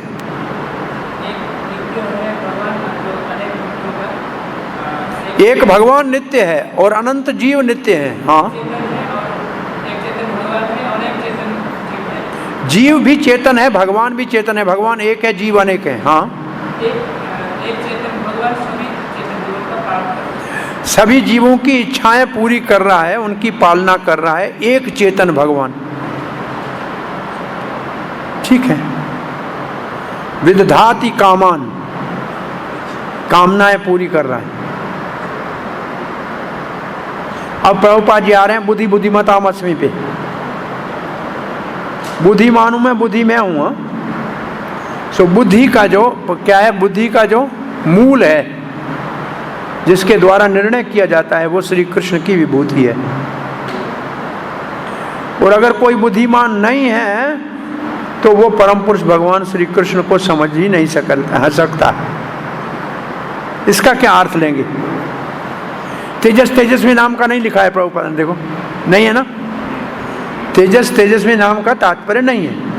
एक भगवान नित्य है और अनंत जीव नित्य हैं। हाँ, जीव भी चेतन है, भगवान भी चेतन है। भगवान एक है, जीव अनेक है। हाँ, सभी जीवों की इच्छाएं पूरी कर रहा है, उनकी पालना कर रहा है, एक चेतन भगवान। ठीक है। विदधाति कामान, कामनाएं पूरी कर रहा है। अब प्रभुपाद जी आ रहे हैं बुद्धि बुद्धिमतामस्मि पे। बुद्धिमान हूं मैं, बुद्धि में हूं। सो बुद्धि का जो क्या है, बुद्धि का जो मूल है, जिसके द्वारा निर्णय किया जाता है, वो श्री कृष्ण की विभूति है। और अगर कोई बुद्धिमान नहीं है तो वो परम पुरुष भगवान श्री कृष्ण को समझ ही नहीं सकता। इसका क्या अर्थ लेंगे? तेजस्वी नाम का नहीं लिखा है प्रभुपाद ने, देखो नहीं है ना। तेजस्वी नाम का तात्पर्य नहीं है।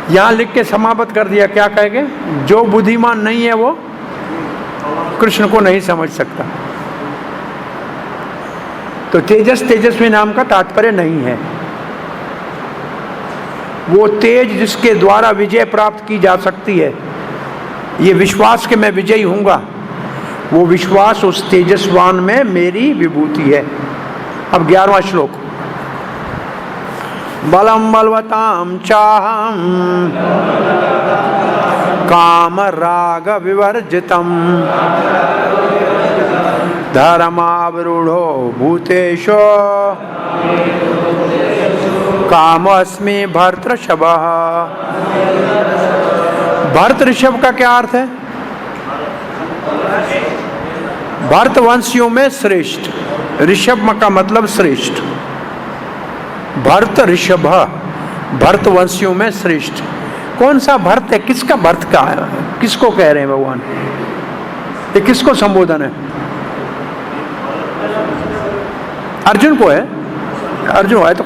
यहां लिख के समाप्त कर दिया। क्या कहेंगे? जो बुद्धिमान नहीं है वो कृष्ण को नहीं समझ सकता। तो तेजस्वी नाम का तात्पर्य नहीं है। वो तेज जिसके द्वारा विजय प्राप्त की जा सकती है, ये विश्वास के मैं विजयी हूंगा, वो विश्वास उस तेजस्वान में मेरी विभूति है। अब 11वां श्लोक। बलम बलवताम चाहम काम राग विवर्जितम धर्मावरूढ़ो भूतेषु कामोऽस्मि भर्तृषभः। भर्तृषभ का क्या अर्थ है? भरतवंशियों में श्रेष्ठ, ऋषभ का मतलब श्रेष्ठ, भरत ऋषभ, भरतवंशियों में श्रेष्ठ। कौन सा भरत है, किसका भरत का है, किसको कह रहे हैं भगवान, ये किसको संबोधन है? अर्जुन को है, अर्जुन है तो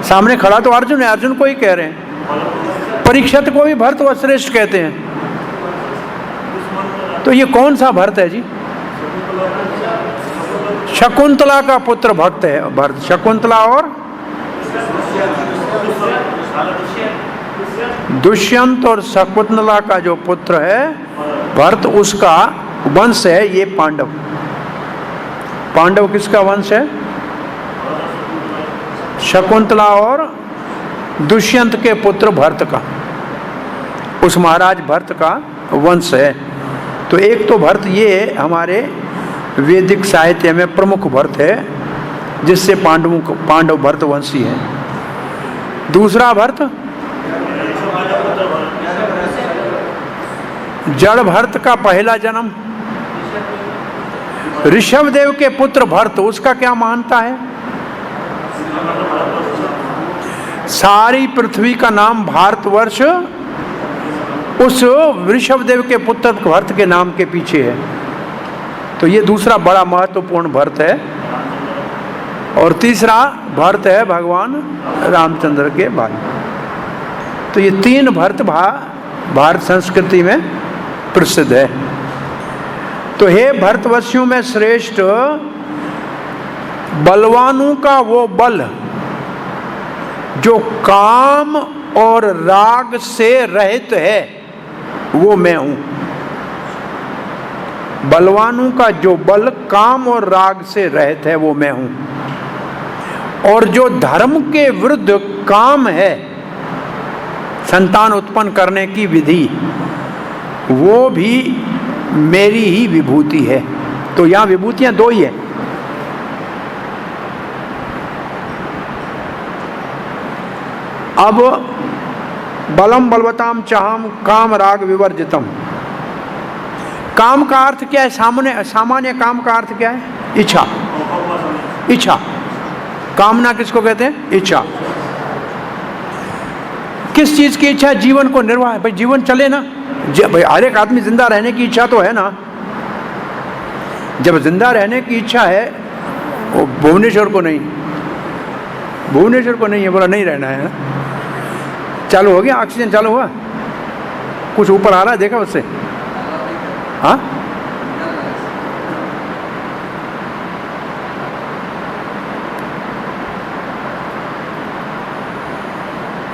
सामने खड़ा तो अर्जुन है, अर्जुन को ही कह रहे हैं। परीक्षित को भी भरत व श्रेष्ठ कहते हैं। तो ये कौन सा भरत है जी? शकुंतला का पुत्र भक्त है भरत। शकुंतला और दुष्यंत और शकुंतला का जो पुत्र है भरत, उसका वंश है ये पांडव। पांडव किसका वंश है? शकुंतला और दुष्यंत के पुत्र भरत का, उस महाराज भरत का वंश है। तो एक तो भरत ये हमारे वैदिक साहित्य में प्रमुख भरत है, जिससे पांडव भरत वंशी है। दूसरा भरत जड़ भरत का पहला जन्म, ऋषभ देव के पुत्र भरत, उसका क्या मानता है? सारी पृथ्वी का नाम भारतवर्ष उस ऋषभ देव के पुत्र भरत के नाम के पीछे है। तो ये दूसरा बड़ा महत्वपूर्ण भरत है। और तीसरा भरत है भगवान रामचंद्र के भाई। तो ये तीन भरत भारत संस्कृति में प्रसिद्ध है। तो हे भरतवंशियों में श्रेष्ठ, बलवानों का वो बल जो काम और राग से रहित है, वो मैं हूं। बलवानों का जो बल काम और राग से रहित है, वो मैं हूं। और जो धर्म के विरुद्ध काम है, संतान उत्पन्न करने की विधि, वो भी मेरी ही विभूति है। तो यहां विभूतियां दो ही है। अब बलम बलवताम चाहम काम राग विवर्जितम। काम का अर्थ क्या है? सामान्य काम का अर्थ क्या है? इच्छा। इच्छा, कामना किसको कहते हैं? इच्छा। किस चीज की इच्छा? जीवन को निर्वाह, भाई जीवन चले ना, भाई हर एक आदमी जिंदा रहने की इच्छा तो है ना। जब जिंदा रहने की इच्छा है, वो भुवनेश्वर को नहीं, भुवनेश्वर को नहीं है, बोला नहीं रहना है ना। चालू हो गया, ऑक्सीजन चालू हुआ, कुछ ऊपर आ रहा है, देखा उससे? हाँ,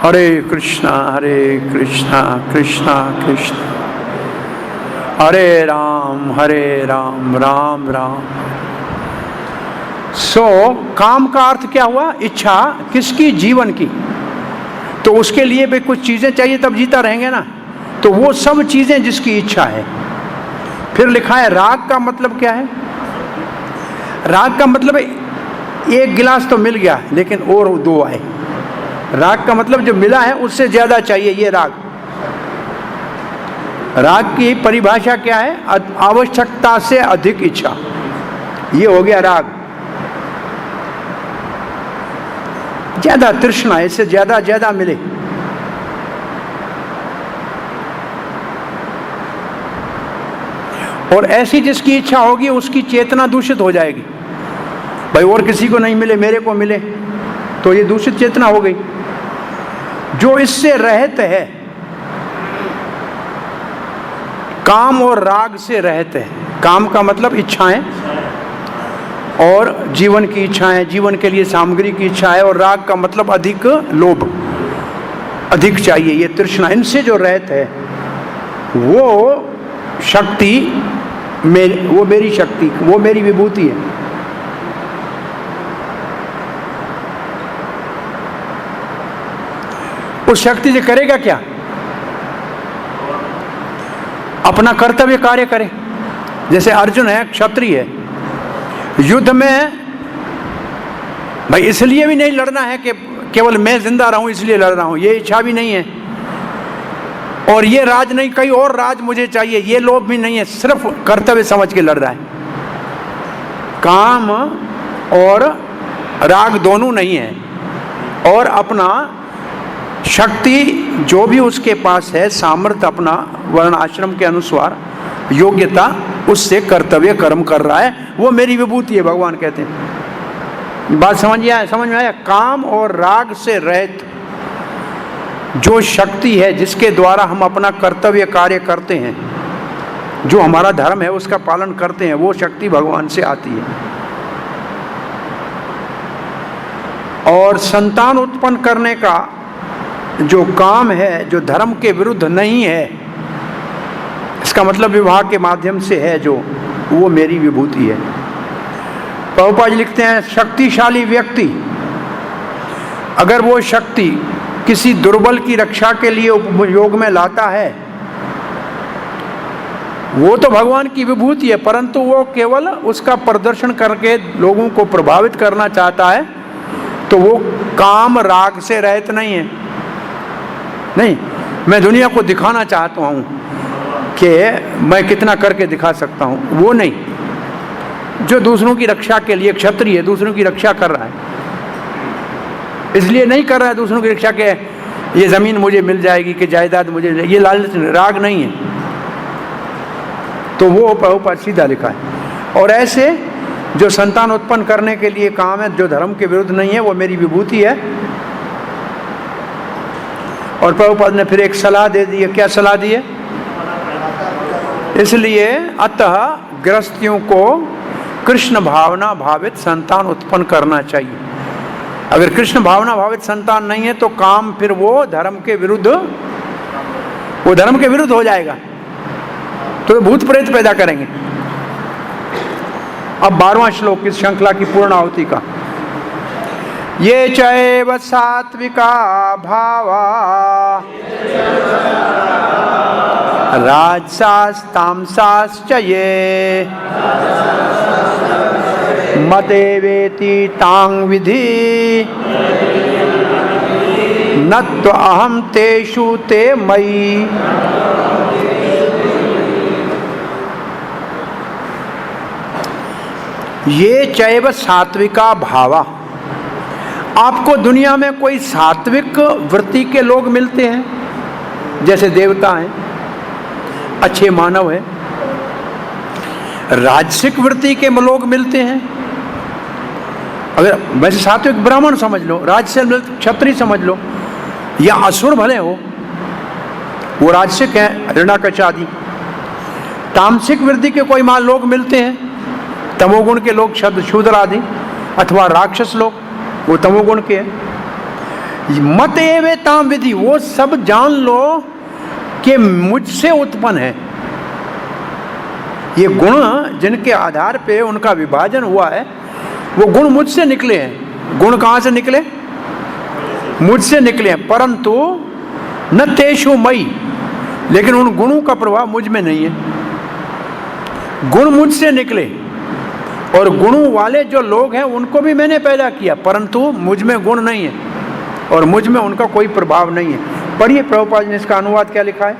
हरे कृष्णा कृष्णा कृष्ण हरे राम राम राम। सो काम का अर्थ क्या हुआ? इच्छा। किसकी? जीवन की। तो उसके लिए भी कुछ चीजें चाहिए, तब जीता रहेंगे ना। तो वो सब चीजें जिसकी इच्छा है। फिर लिखा है राग का मतलब क्या है? राग का मतलब एक गिलास तो मिल गया, लेकिन और दो आए। राग का मतलब जो मिला है उससे ज्यादा चाहिए, ये राग। राग की परिभाषा क्या है? आवश्यकता से अधिक इच्छा, ये हो गया राग। ज्यादा तृष्णा, इससे ज्यादा मिले। और ऐसी जिसकी इच्छा होगी उसकी चेतना दूषित हो जाएगी। भाई और किसी को नहीं मिले, मेरे को मिले, तो ये दूषित चेतना हो गई। जो इससे रहित है, काम और राग से रहित है। काम का मतलब इच्छाएं, और जीवन की इच्छाएं, जीवन के लिए सामग्री की इच्छा है। और राग का मतलब अधिक लोभ, अधिक चाहिए, ये तृष्णा। इनसे जो रहित है वो शक्ति वो मेरी शक्ति, वो मेरी विभूति है। उस शक्ति से करेगा क्या? अपना कर्तव्य कार्य करे। जैसे अर्जुन है, क्षत्रिय है, युद्ध में भाई इसलिए भी नहीं लड़ना है कि केवल मैं जिंदा रहूं इसलिए लड़ रहा हूं, ये इच्छा भी नहीं है। और ये राज नहीं, कहीं और राज मुझे चाहिए, ये लोभ भी नहीं है, सिर्फ कर्तव्य समझ के लड़ रहा है। काम और राग दोनों नहीं है, और अपना शक्ति जो भी उसके पास है, सामर्थ्य अपना वर्ण आश्रम के अनुसार योग्यता, उससे कर्तव्य कर्म कर रहा है, वो मेरी विभूति है, भगवान कहते हैं। बात समझ में आया? काम और राग से रहित जो शक्ति है जिसके द्वारा हम अपना कर्तव्य कार्य करते हैं, जो हमारा धर्म है उसका पालन करते हैं, वो शक्ति भगवान से आती है। और संतान उत्पन्न करने का जो काम है, जो धर्म के विरुद्ध नहीं है, इसका मतलब विवाह के माध्यम से है जो, वो मेरी विभूति है। प्रभुपाद जी लिखते हैं, शक्तिशाली व्यक्ति अगर वो शक्ति किसी दुर्बल की रक्षा के लिए उपयोग में लाता है, वो तो भगवान की विभूति है, परंतु वो केवल उसका प्रदर्शन करके लोगों को प्रभावित करना चाहता है, तो वो काम राग से रहित नहीं है। नहीं, मैं दुनिया को दिखाना चाहता हूँ कि मैं कितना करके दिखा सकता हूँ, वो नहीं। जो दूसरों की रक्षा के लिए क्षत्रिय है, दूसरों की रक्षा कर रहा है, इसलिए नहीं कर रहा है दूसरों की रक्षा के ये जमीन मुझे मिल जाएगी कि जायदाद मुझे, ये लालच राग नहीं है, तो वो प्रभुपाद सीधा लिखा है। और ऐसे जो संतान उत्पन्न करने के लिए काम है, जो धर्म के विरुद्ध नहीं है, वो मेरी विभूति है। और प्रभुपाद ने फिर एक सलाह दे दी है। क्या सलाह दी है? इसलिए अतः गृहस्थियों को कृष्ण भावना भावित संतान उत्पन्न करना चाहिए। अगर कृष्ण भावना भावित संतान नहीं है तो काम फिर वो धर्म के विरुद्ध हो जाएगा, तो भूत प्रेत पैदा करेंगे। अब 12वां श्लोक इस श्रृंखला की पूर्णाहुति का। ये चैव सात्विका भावा राजसास्तामसाश्च ये मदेवेति तांग विधि न अहम तेषु ते मयि। ये चैव सात्विका भावा। आपको दुनिया में कोई सात्विक वृत्ति के लोग मिलते हैं, जैसे देवता हैं, अच्छे मानव हैं। राजसिक वृत्ति के लोग मिलते हैं, अगर वैसे सात्विक ब्राह्मण समझ लो, राजसिक क्षत्रिय समझ लो, या असुर भले हो, वो राजसिक हैं, हिरण्यकश्यप आदि। तामसिक वृत्ति के कोई लोग मिलते हैं, तमोगुण के लोग, शूद्र आदि, अथवा राक्षस लोग, वो तमोगुण के हैं। मत एवे ताम विधि, वो सब जान लो कि मुझसे उत्पन्न है। ये गुण जिनके आधार पे उनका विभाजन हुआ है, वो गुण मुझसे निकले हैं। गुण कहाँ से निकले? मुझसे निकले हैं, परंतु न तेषु मयि, लेकिन उन गुणों का प्रभाव मुझ में नहीं है। गुण मुझसे निकले, और गुणों वाले जो लोग हैं उनको भी मैंने पैदा किया, परंतु मुझ में गुण नहीं है और मुझ में उनका कोई प्रभाव नहीं है। पढ़िए प्रभुपाद ने इसका अनुवाद क्या लिखा है।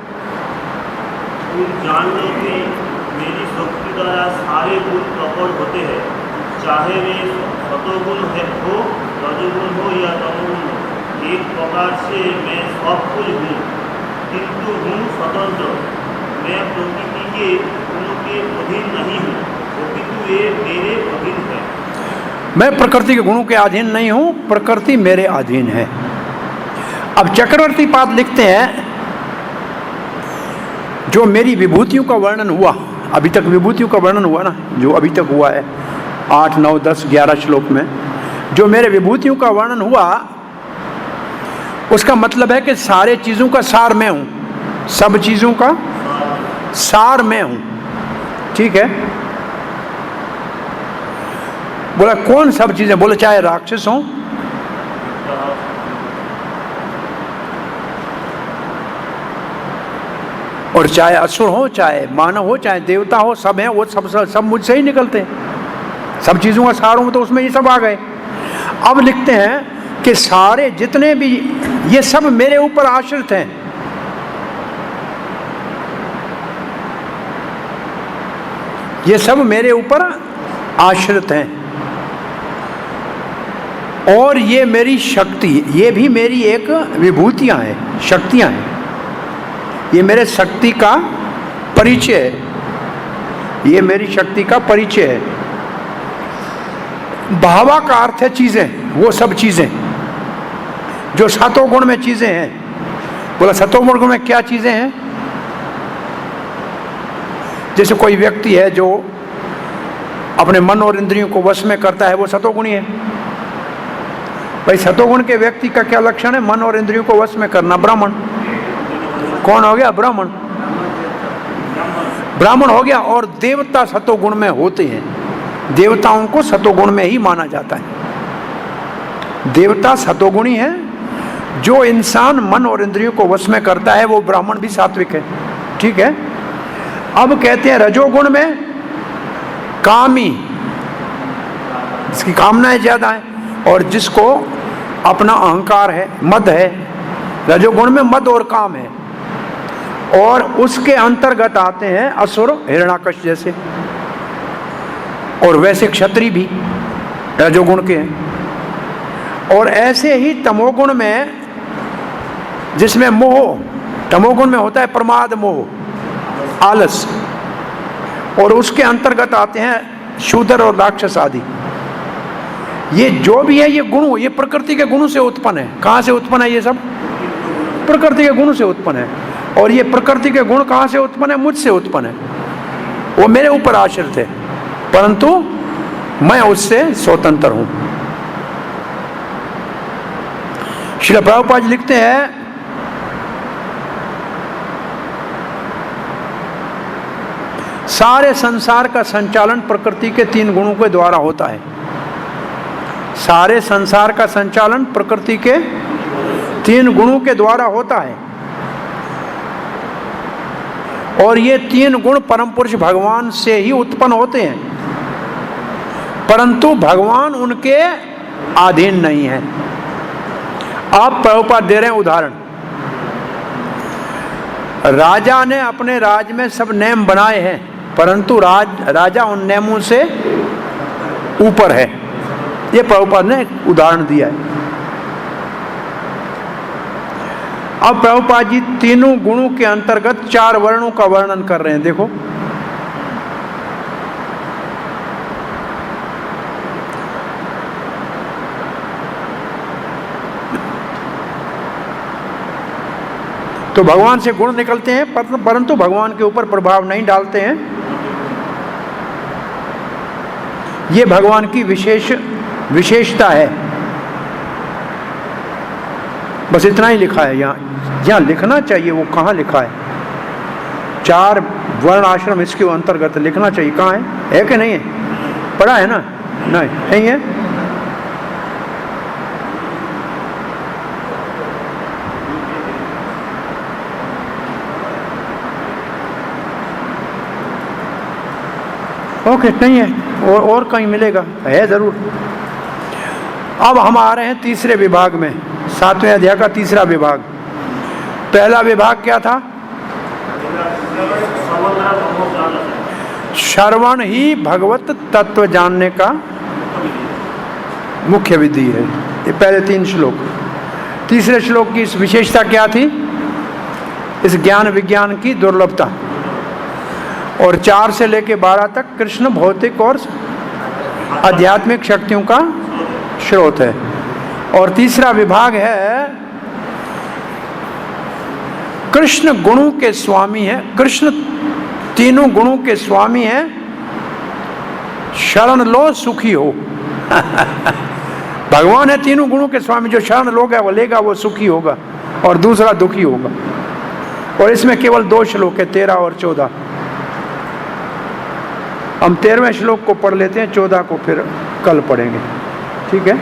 जान लो कि मेरी शक्ति द्वारा सारे गुण प्रकट होते हैं, चाहे वे सतोगुण हो, रजोगुण हो या तमोगुण हो। एक प्रकार से मैं सब कुछ हूँ, किंतु हूँ स्वतंत्र। मैं प्रकृति के गुणों के अधीन नहीं हूँ, किंतु ये मेरे अधीन है। मैं प्रकृति के गुणों के अधीन नहीं हूँ, प्रकृति मेरे अधीन है। अब चक्रवर्ती पाद लिखते हैं, जो मेरी विभूतियों का वर्णन हुआ, अभी तक विभूतियों का वर्णन हुआ ना, जो अभी तक हुआ है 8, 9, 10, 11 श्लोक में, जो मेरे विभूतियों का वर्णन हुआ, उसका मतलब है कि सारे चीजों का सार मैं हूं, सब चीजों का सार मैं हूं। ठीक है, बोला कौन सब चीजें? बोले चाहे राक्षस हो, और चाहे असुर हो, चाहे मानव हो, चाहे देवता हो, सब हैं, वो सब मुझसे ही निकलते हैं। सब चीजों का सार हूं, तो उसमें ये सब आ गए। अब लिखते हैं कि सारे जितने भी ये सब मेरे ऊपर आश्रित हैं, ये सब मेरे ऊपर आश्रित हैं। और ये मेरी शक्ति, ये भी मेरी एक विभूतियां हैं, शक्तियां हैं। ये मेरे शक्ति का परिचय है, ये मेरी शक्ति का परिचय है। भावा का अर्थ है चीजें, वो सब चीजें जो सतोगुण में चीजें हैं। बोला सतोगुण में क्या चीजें हैं? जैसे कोई व्यक्ति है जो अपने मन और इंद्रियों को वश में करता है, वो सतोगुणी है। भाई सतोगुण के व्यक्ति का क्या लक्षण है? मन और इंद्रियों को वश में करना, ब्राह्मण। कौन हो गया? ब्राह्मण। ब्राह्मण हो गया। और देवता सतोगुण में होते हैं, देवताओं को सतोगुण में ही माना जाता है। देवता सतोगुणी है। जो इंसान मन और इंद्रियों को वश में करता है वो ब्राह्मण भी सात्विक है। ठीक है। अब कहते हैं रजोगुण में कामी, इसकी कामनाएं ज्यादा है, और जिसको अपना अहंकार है, मद है। रजोगुण में मद और काम है। और उसके अंतर्गत आते हैं असुर, हिरण्याकश जैसे, और वैसे क्षत्रिय भी रजोगुण के हैं। और ऐसे ही तमोगुण में, जिसमें मोह, तमोगुण में होता है प्रमाद, मोह, आलस, और उसके अंतर्गत आते हैं शूद्र और राक्षस आदि। ये जो भी है ये गुण, ये प्रकृति के गुणों से उत्पन्न है। कहाँ से उत्पन्न है? ये सब प्रकृति के गुण से उत्पन्न है। और ये प्रकृति के गुण कहाँ से उत्पन्न है? मुझसे उत्पन्न है। वो मेरे ऊपर आश्रित है, परंतु मैं उससे स्वतंत्र हूं। श्रील प्रभुपाद जी लिखते हैं, सारे संसार का संचालन प्रकृति के 3 गुणों के द्वारा होता है। सारे संसार का संचालन प्रकृति के 3 गुणों के द्वारा होता है। और ये 3 गुण परम पुरुष भगवान से ही उत्पन्न होते हैं, परंतु भगवान उनके अधीन नहीं है। आप प्रभुपाद दे रहे हैं उदाहरण। राजा ने अपने राज में सब नियम बनाए हैं, परंतु राजा उन नियमों से ऊपर है। ये प्रभुपाद ने उदाहरण दिया है। अब प्रभुपाद जी 3 गुणों के अंतर्गत 4 वर्णों का वर्णन कर रहे हैं। देखो, तो भगवान से गुण निकलते हैं, परंतु भगवान के ऊपर प्रभाव नहीं डालते हैं। ये भगवान की विशेषता है। बस इतना ही लिखा है यहाँ। जहाँ लिखना चाहिए वो कहाँ लिखा है? 4 वर्ण आश्रम इसके अंतर्गत लिखना चाहिए। कहाँ है कि नहीं है? पढ़ा है ना? नहीं है। ओके, नहीं है। और कहीं मिलेगा, है जरूर। अब हम आ रहे हैं तीसरे विभाग में, 7वें अध्याय का तीसरा विभाग। पहला विभाग क्या था? श्रवण ही भगवत तत्व जानने का मुख्य विधि है। ये पहले 3 श्लोक। तीसरे श्लोक की इस विशेषता क्या थी? इस ज्ञान विज्ञान की दुर्लभता। और 4 से लेकर 12 तक कृष्ण भौतिक और आध्यात्मिक शक्तियों का स्रोत है। और तीसरा विभाग है कृष्ण गुणों के स्वामी है। कृष्ण 3 गुणों के स्वामी है। शरण लो सुखी हो। भगवान है 3 गुणों के स्वामी। जो शरण लोग है वो लेगा, वो सुखी होगा, और दूसरा दुखी होगा। और इसमें केवल 2 श्लोक है, 13 और 14। हम 13वें श्लोक को पढ़ लेते हैं, 14 को फिर कल पढ़ेंगे। ठीक है।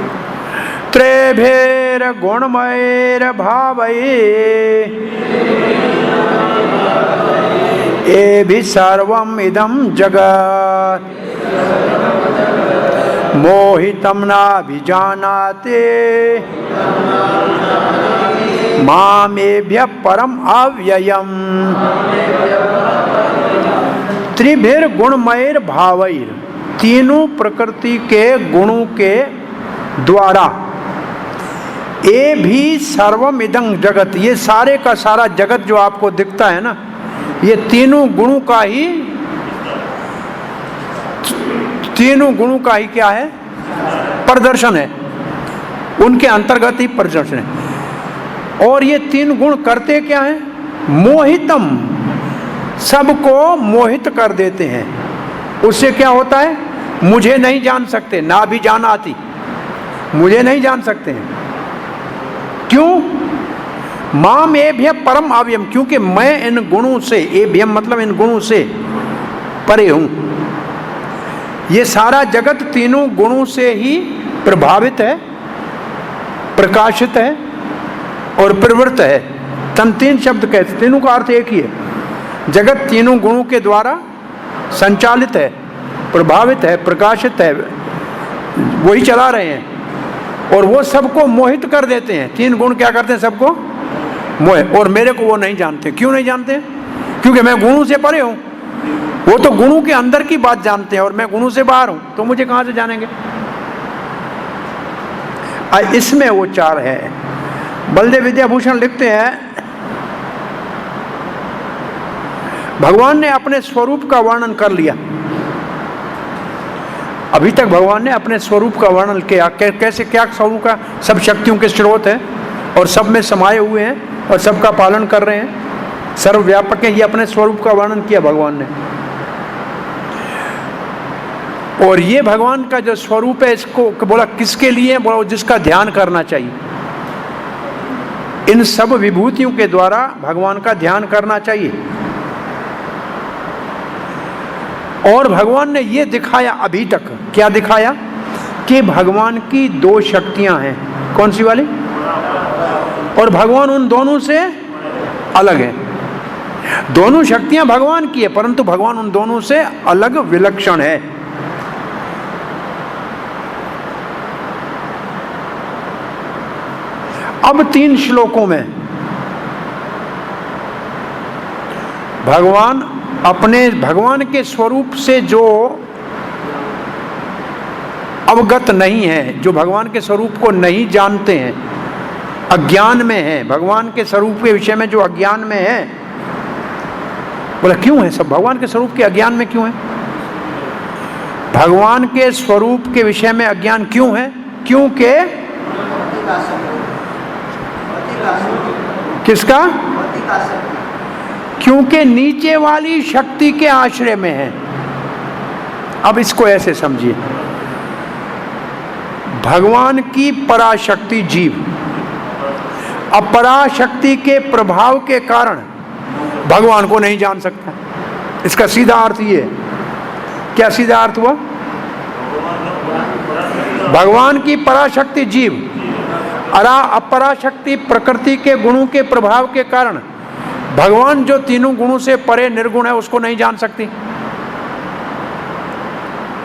त्रेभेर गुणमयर भावये एभि सर्वम इदं जगत् मोहितं नाभिजानाते मामेभ्यः परम अव्ययम् त्रिभिर गुणमयर भावैर, तीनों प्रकृति के गुणों के द्वारा, ये भी सर्वम इदं जगत, ये सारे का सारा जगत जो आपको दिखता है ना, ये तीनों गुणों का ही, तीनों गुणों का ही क्या है, प्रदर्शन है, उनके अंतर्गत ही प्रदर्शन है। और ये तीन गुण करते क्या है, मोहितम, सबको मोहित कर देते हैं। उससे क्या होता है, मुझे नहीं जान सकते, ना भी जान आती, मुझे नहीं जान सकते हैं। क्यों? माम एभ्य परम अव्ययम, क्योंकि मैं इन गुणों से, एभ्यम मतलब इन गुणों से परे हूं। ये सारा जगत तीनों गुणों से ही प्रभावित है, प्रकाशित है और प्रवृत्त है। तीन शब्द कहते, तीनों का अर्थ एक ही है। जगत तीनों गुणों के द्वारा संचालित है, प्रभावित है, प्रकाशित है, वही चला रहे हैं, और वो सबको मोहित कर देते हैं। तीन गुण क्या करते हैं, सबको मोह। और मेरे को वो नहीं जानते। क्यों नहीं जानते? क्योंकि मैं गुणों से परे हूं। वो तो गुणों के अंदर की बात जानते हैं और मैं गुणों से बाहर हूं, तो मुझे कहां से जानेंगे? इसमें वो चार है। बलदेव विद्याभूषण लिखते हैं, भगवान ने अपने स्वरूप का वर्णन कर लिया। अभी तक भगवान ने अपने स्वरूप का वर्णन किया, कैसे, क्या स्वरूप का, सब शक्तियों के स्रोत हैं और सब में समाये हुए हैं और सबका पालन कर रहे हैं, सर्वव्यापक है। ये अपने स्वरूप का वर्णन किया भगवान ने। और ये भगवान का जो स्वरूप है, इसको बोला किसके लिए? बोला जिसका ध्यान करना चाहिए। इन सब विभूतियों के द्वारा भगवान का ध्यान करना चाहिए। और भगवान ने ये दिखाया अभी तक, क्या दिखाया? कि भगवान की दो शक्तियां हैं। कौन सी वाली? और भगवान उन दोनों से अलग है। दोनों शक्तियां भगवान की है, परंतु भगवान उन दोनों से अलग, विलक्षण है। अब 3 श्लोकों में भगवान अपने, भगवान के स्वरूप से जो अवगत नहीं है, जो भगवान के स्वरूप को नहीं जानते हैं, अज्ञान में है, भगवान के स्वरूप के विषय में जो अज्ञान में है, बोला क्यों है सब भगवान के स्वरूप के अज्ञान में क्यों है? भगवान के स्वरूप के विषय में अज्ञान क्यों है? क्योंकि किसका? क्योंकि नीचे वाली शक्ति के आश्रय में है। अब इसको ऐसे समझिए, भगवान की पराशक्ति जीव, अपराशक्ति के प्रभाव के कारण भगवान को नहीं जान सकता। इसका सीधा अर्थ ये है। क्या सीधा अर्थ हुआ? भगवान की पराशक्ति जीव, अपराशक्ति प्रकृति के गुणों के प्रभाव के कारण भगवान जो तीनों गुणों से परे निर्गुण है, उसको नहीं जान सकती।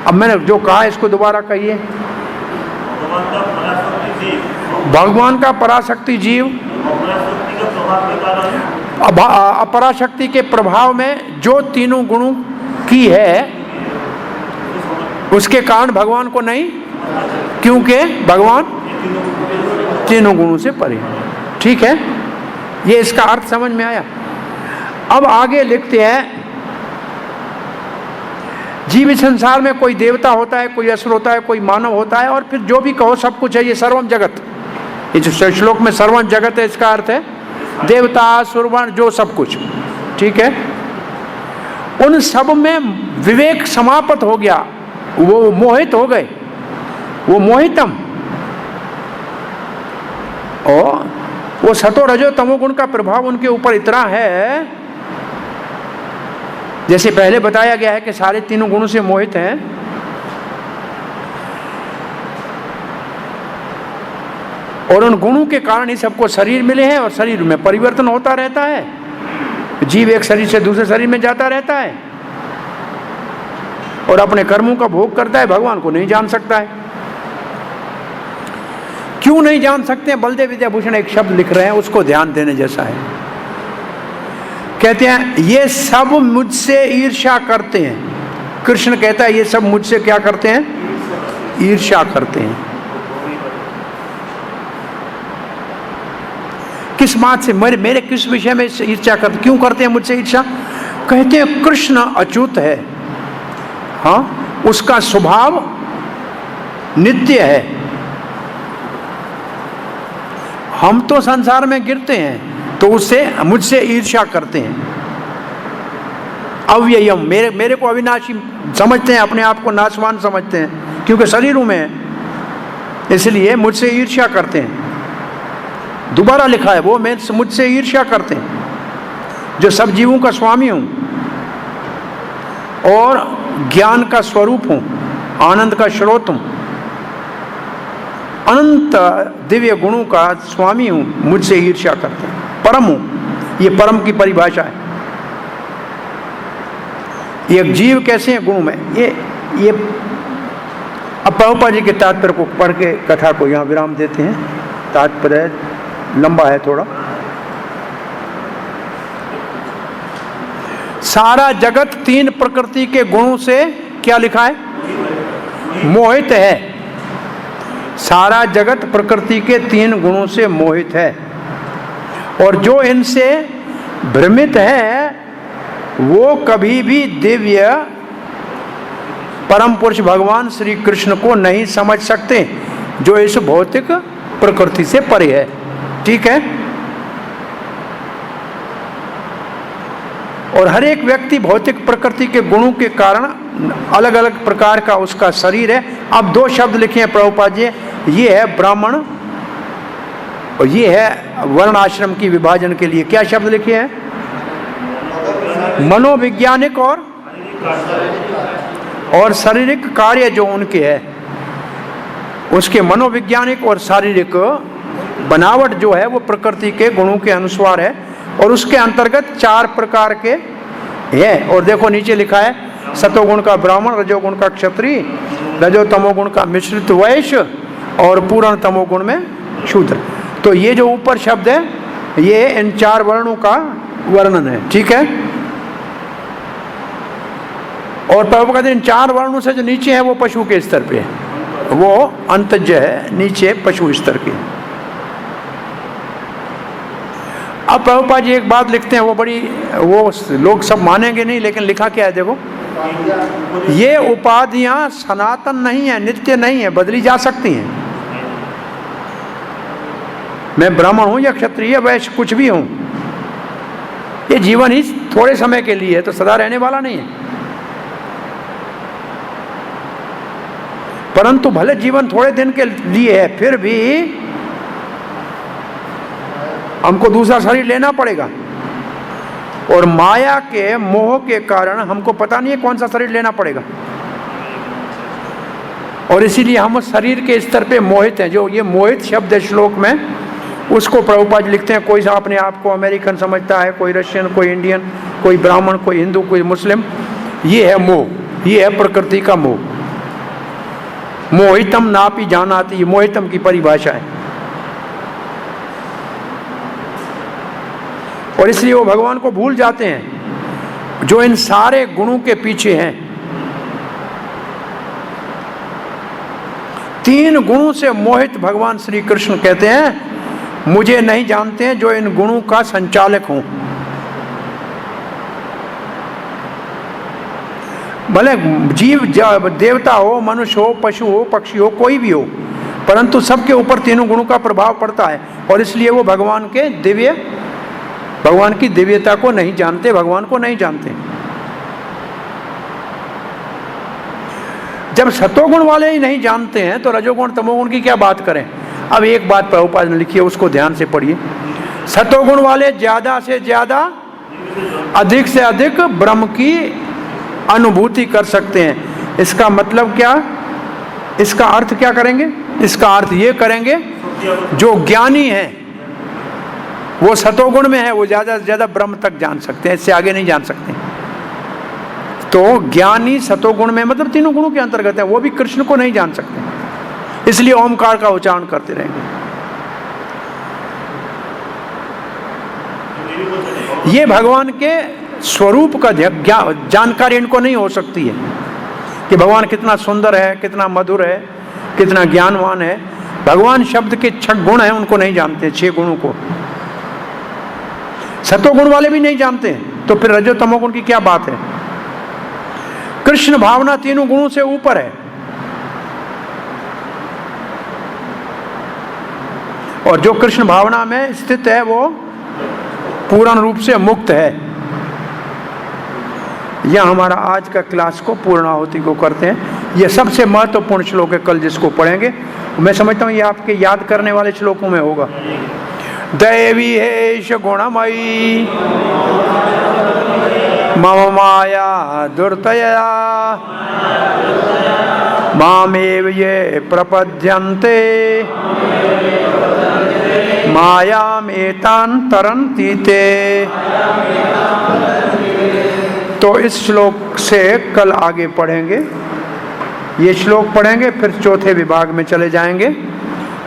अब मैंने जो कहा इसको दोबारा कहिए। भगवान का पराशक्ति जीव अपराशक्ति के प्रभाव में जो तीनों गुणों की है, उसके कारण भगवान को नहीं, क्योंकि भगवान तीनों गुणों से परे। ठीक है, ये इसका अर्थ समझ में आया। अब आगे लिखते हैं, जीव संसार में कोई देवता होता है, कोई असुर होता है, कोई मानव होता है, और फिर जो भी कहो सब कुछ है। ये सर्वम जगत, ये जो श्लोक में सर्वम जगत है, इसका अर्थ है देवता, असुर, जो सब कुछ। ठीक है, उन सब में विवेक समाप्त हो गया, वो मोहित हो गए, वो मोहितम। और वो सतो रजो तमोगुण का प्रभाव उनके ऊपर इतना है, जैसे पहले बताया गया है कि सारे तीनों गुणों से मोहित हैं। और उन गुणों के कारण ही सबको शरीर मिले हैं और शरीर में परिवर्तन होता रहता है। जीव एक शरीर से दूसरे शरीर में जाता रहता है और अपने कर्मों का भोग करता है, भगवान को नहीं जान सकता है। क्यों नहीं जान सकते हैं? बलदेव विद्याभूषण एक शब्द लिख रहे हैं, उसको ध्यान देने जैसा है कहते हैं ये सब मुझसे ईर्ष्या करते हैं। कृष्ण कहता है ये सब मुझसे क्या करते हैं? ईर्ष्या करते हैं। किस बात से? मेरे किस विषय में ईर्ष्या करते? क्यों करते हैं मुझसे ईर्ष्या? कहते हैं कृष्ण अच्युत है, हाँ, उसका स्वभाव नित्य है, हम तो संसार में गिरते हैं, तो उससे मुझसे ईर्ष्या करते हैं। अव्ययम, मेरे को अविनाशी समझते हैं, अपने आप को नाशवान समझते हैं, क्योंकि शरीरों में है, इसलिए मुझसे ईर्ष्या करते हैं। दोबारा लिखा है वो मुझसे ईर्ष्या करते हैं, जो सब जीवों का स्वामी हूं और ज्ञान का स्वरूप हूं, आनंद का स्रोत हूं, अनंत दिव्य गुणों का स्वामी हूं, मुझसे ईर्ष्या करते हैं। परम हूं, ये परम की परिभाषा है। ये जीव कैसे हैं गुणों में? ये अब प्रभुपाद जी के तात्पर्य को पढ़ के कथा को यहाँ विराम देते हैं। तात्पर्य लंबा है थोड़ा। सारा जगत तीन प्रकृति के गुणों से क्या लिखा है? मोहित है। सारा जगत प्रकृति के तीन गुणों से मोहित है, और जो इनसे भ्रमित है वो कभी भी दिव्य परम पुरुष भगवान श्री कृष्ण को नहीं समझ सकते, जो इस भौतिक प्रकृति से परे है। ठीक है? और हर एक व्यक्ति भौतिक प्रकृति के गुणों के कारण अलग अलग प्रकार का उसका शरीर है। अब दो शब्द लिखे हैं प्रभुपाद जी, ये है ब्राह्मण और ये है वर्ण आश्रम की विभाजन के लिए। क्या शब्द लिखे हैं? मनोवैज्ञानिक और शारीरिक कार्य जो उनके है, उसके मनोवैज्ञानिक और शारीरिक बनावट जो है वो प्रकृति के गुणों के अनुसार है, और उसके अंतर्गत चार प्रकार के हैं। और देखो नीचे लिखा है सतोगुण का ब्राह्मण, रजोगुण का क्षत्रिय, रजो तमोगुण का मिश्रित वैश्य और पूर्ण तमोगुण में शूद्र। तो ये जो ऊपर शब्द है ये इन चार वर्णों का वर्णन है। ठीक है? और प्रभु कहते हैं इन चार वर्णों से जो नीचे है वो पशु के स्तर पे है, वो अंतज है, नीचे पशु स्तर के। अब प्रभुपाद जी एक बात लिखते हैं, वो बड़ी, वो लोग सब मानेंगे नहीं, लेकिन लिखा क्या है देखो, ये उपाधियां सनातन नहीं है, नित्य नहीं है, बदली जा सकती हैं। मैं ब्राह्मण हूं या क्षत्रिय वैश्य कुछ भी हूं, ये जीवन ही थोड़े समय के लिए है, तो सदा रहने वाला नहीं है। परंतु भले जीवन थोड़े दिन के लिए है, फिर भी हमको दूसरा शरीर लेना पड़ेगा, और माया के मोह के कारण हमको पता नहीं है कौन सा शरीर लेना पड़ेगा, और इसीलिए हम शरीर के स्तर पे मोहित हैं। जो ये मोहित शब्द है श्लोक में, उसको प्रभुपाद लिखते हैं, कोई अपने आप को अमेरिकन समझता है, कोई रशियन, कोई इंडियन, कोई ब्राह्मण, कोई हिंदू, कोई मुस्लिम। ये है मोह, ये है प्रकृति का मोह। मोहितम नापि जानाति, ये मोहितम की परिभाषा है। और इसलिए वो भगवान को भूल जाते हैं जो इन सारे गुणों के पीछे हैं। तीन गुणों से मोहित भगवान श्री कृष्ण कहते हैं मुझे नहीं जानते हैं, जो इन गुणों का संचालक हूं। भले जीव देवता हो, मनुष्य हो, पशु हो, पक्षी हो, कोई भी हो, परंतु सबके ऊपर तीनों गुणों का प्रभाव पड़ता है, और इसलिए वो भगवान की दिव्यता को नहीं जानते, भगवान को नहीं जानते। जब सतोगुण वाले ही नहीं जानते हैं तो रजोगुण तमोगुण की क्या बात करें। अब एक बात प्रभुपाद ने लिखी है, उसको ध्यान से पढ़िए। सतोगुण वाले ज्यादा से ज्यादा, अधिक से अधिक ब्रह्म की अनुभूति कर सकते हैं। इसका मतलब क्या? इसका अर्थ क्या करेंगे? इसका अर्थ ये करेंगे, जो ज्ञानी है वो सतोगुण में है, वो ज्यादा से ज्यादा ब्रह्म तक जान सकते हैं, इससे आगे नहीं जान सकते। तो ज्ञानी सतोगुण में, मतलब तीनों गुणों के अंतर्गत है, वो भी कृष्ण को नहीं जान सकते, इसलिए ओमकार का उच्चारण करते रहेंगे। ये भगवान के स्वरूप का जानकारी इनको नहीं हो सकती है कि भगवान कितना सुंदर है, कितना मधुर है, कितना ज्ञानवान है। भगवान शब्द के 6 गुण हैं, उनको नहीं जानते, 6 गुणों को। सतोगुण वाले भी नहीं जानते, तो फिर रजो तमोगुण की क्या बात है। कृष्ण भावना तीनों गुणों से ऊपर है, और जो कृष्ण भावना में स्थित है वो पूर्ण रूप से मुक्त है। यह हमारा आज का क्लास को पूर्णाहुति को करते हैं। यह सबसे महत्वपूर्ण श्लोक है, कल जिसको पढ़ेंगे। मैं समझता हूँ ये आपके याद करने वाले श्लोकों में होगा। दैवी हेश गुणमयी मम माया दुर्तया मामेव ये प्रपद्यन्ते मायामेतान् तरन्ति ते। तो इस श्लोक से कल आगे पढ़ेंगे। ये श्लोक पढ़ेंगे, फिर चौथे विभाग में चले जाएंगे,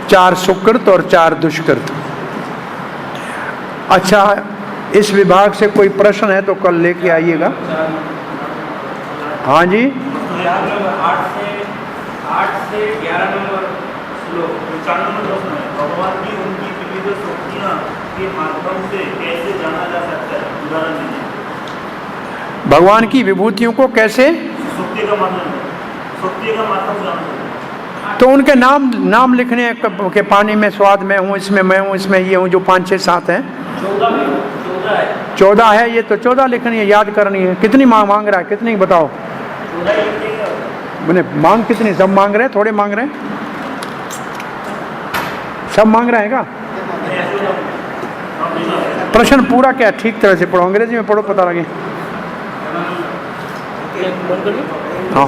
4 सुकृत और 4 दुष्कृत। अच्छा, इस विभाग से कोई प्रश्न है तो कल लेके आइएगा। हाँ जी, 8 से 11 नंबर श्लोक, 4 नंबर प्रश्न है, भगवान की उनकी विविध शक्तियाँ के माध्यम से कैसे जाना जा सकता है? उदाहरण दीजिए। भगवान की विभूतियों को कैसे? शक्ति का माध्यम जाना। तो उनके नाम लिखने हैं कि पानी में स्वाद मैं हूँ, इसमें मैं हूँ, इसमें ये हूँ, जो 5, 6, 7 हैं। 14 है, ये तो 14 लिखनी है, याद करनी है। कितनी मांग रहा है, कितनी बताओ? मैंने मांग कितनी? सब मांग रहे हैं, थोड़े मांग रहे हैं? सब मांग रहे हैं का? प्रश्न पूरा क्या ठीक तरह से पढ़ो, अंग्रेजी में पढ़ो, पता लगे। हाँ।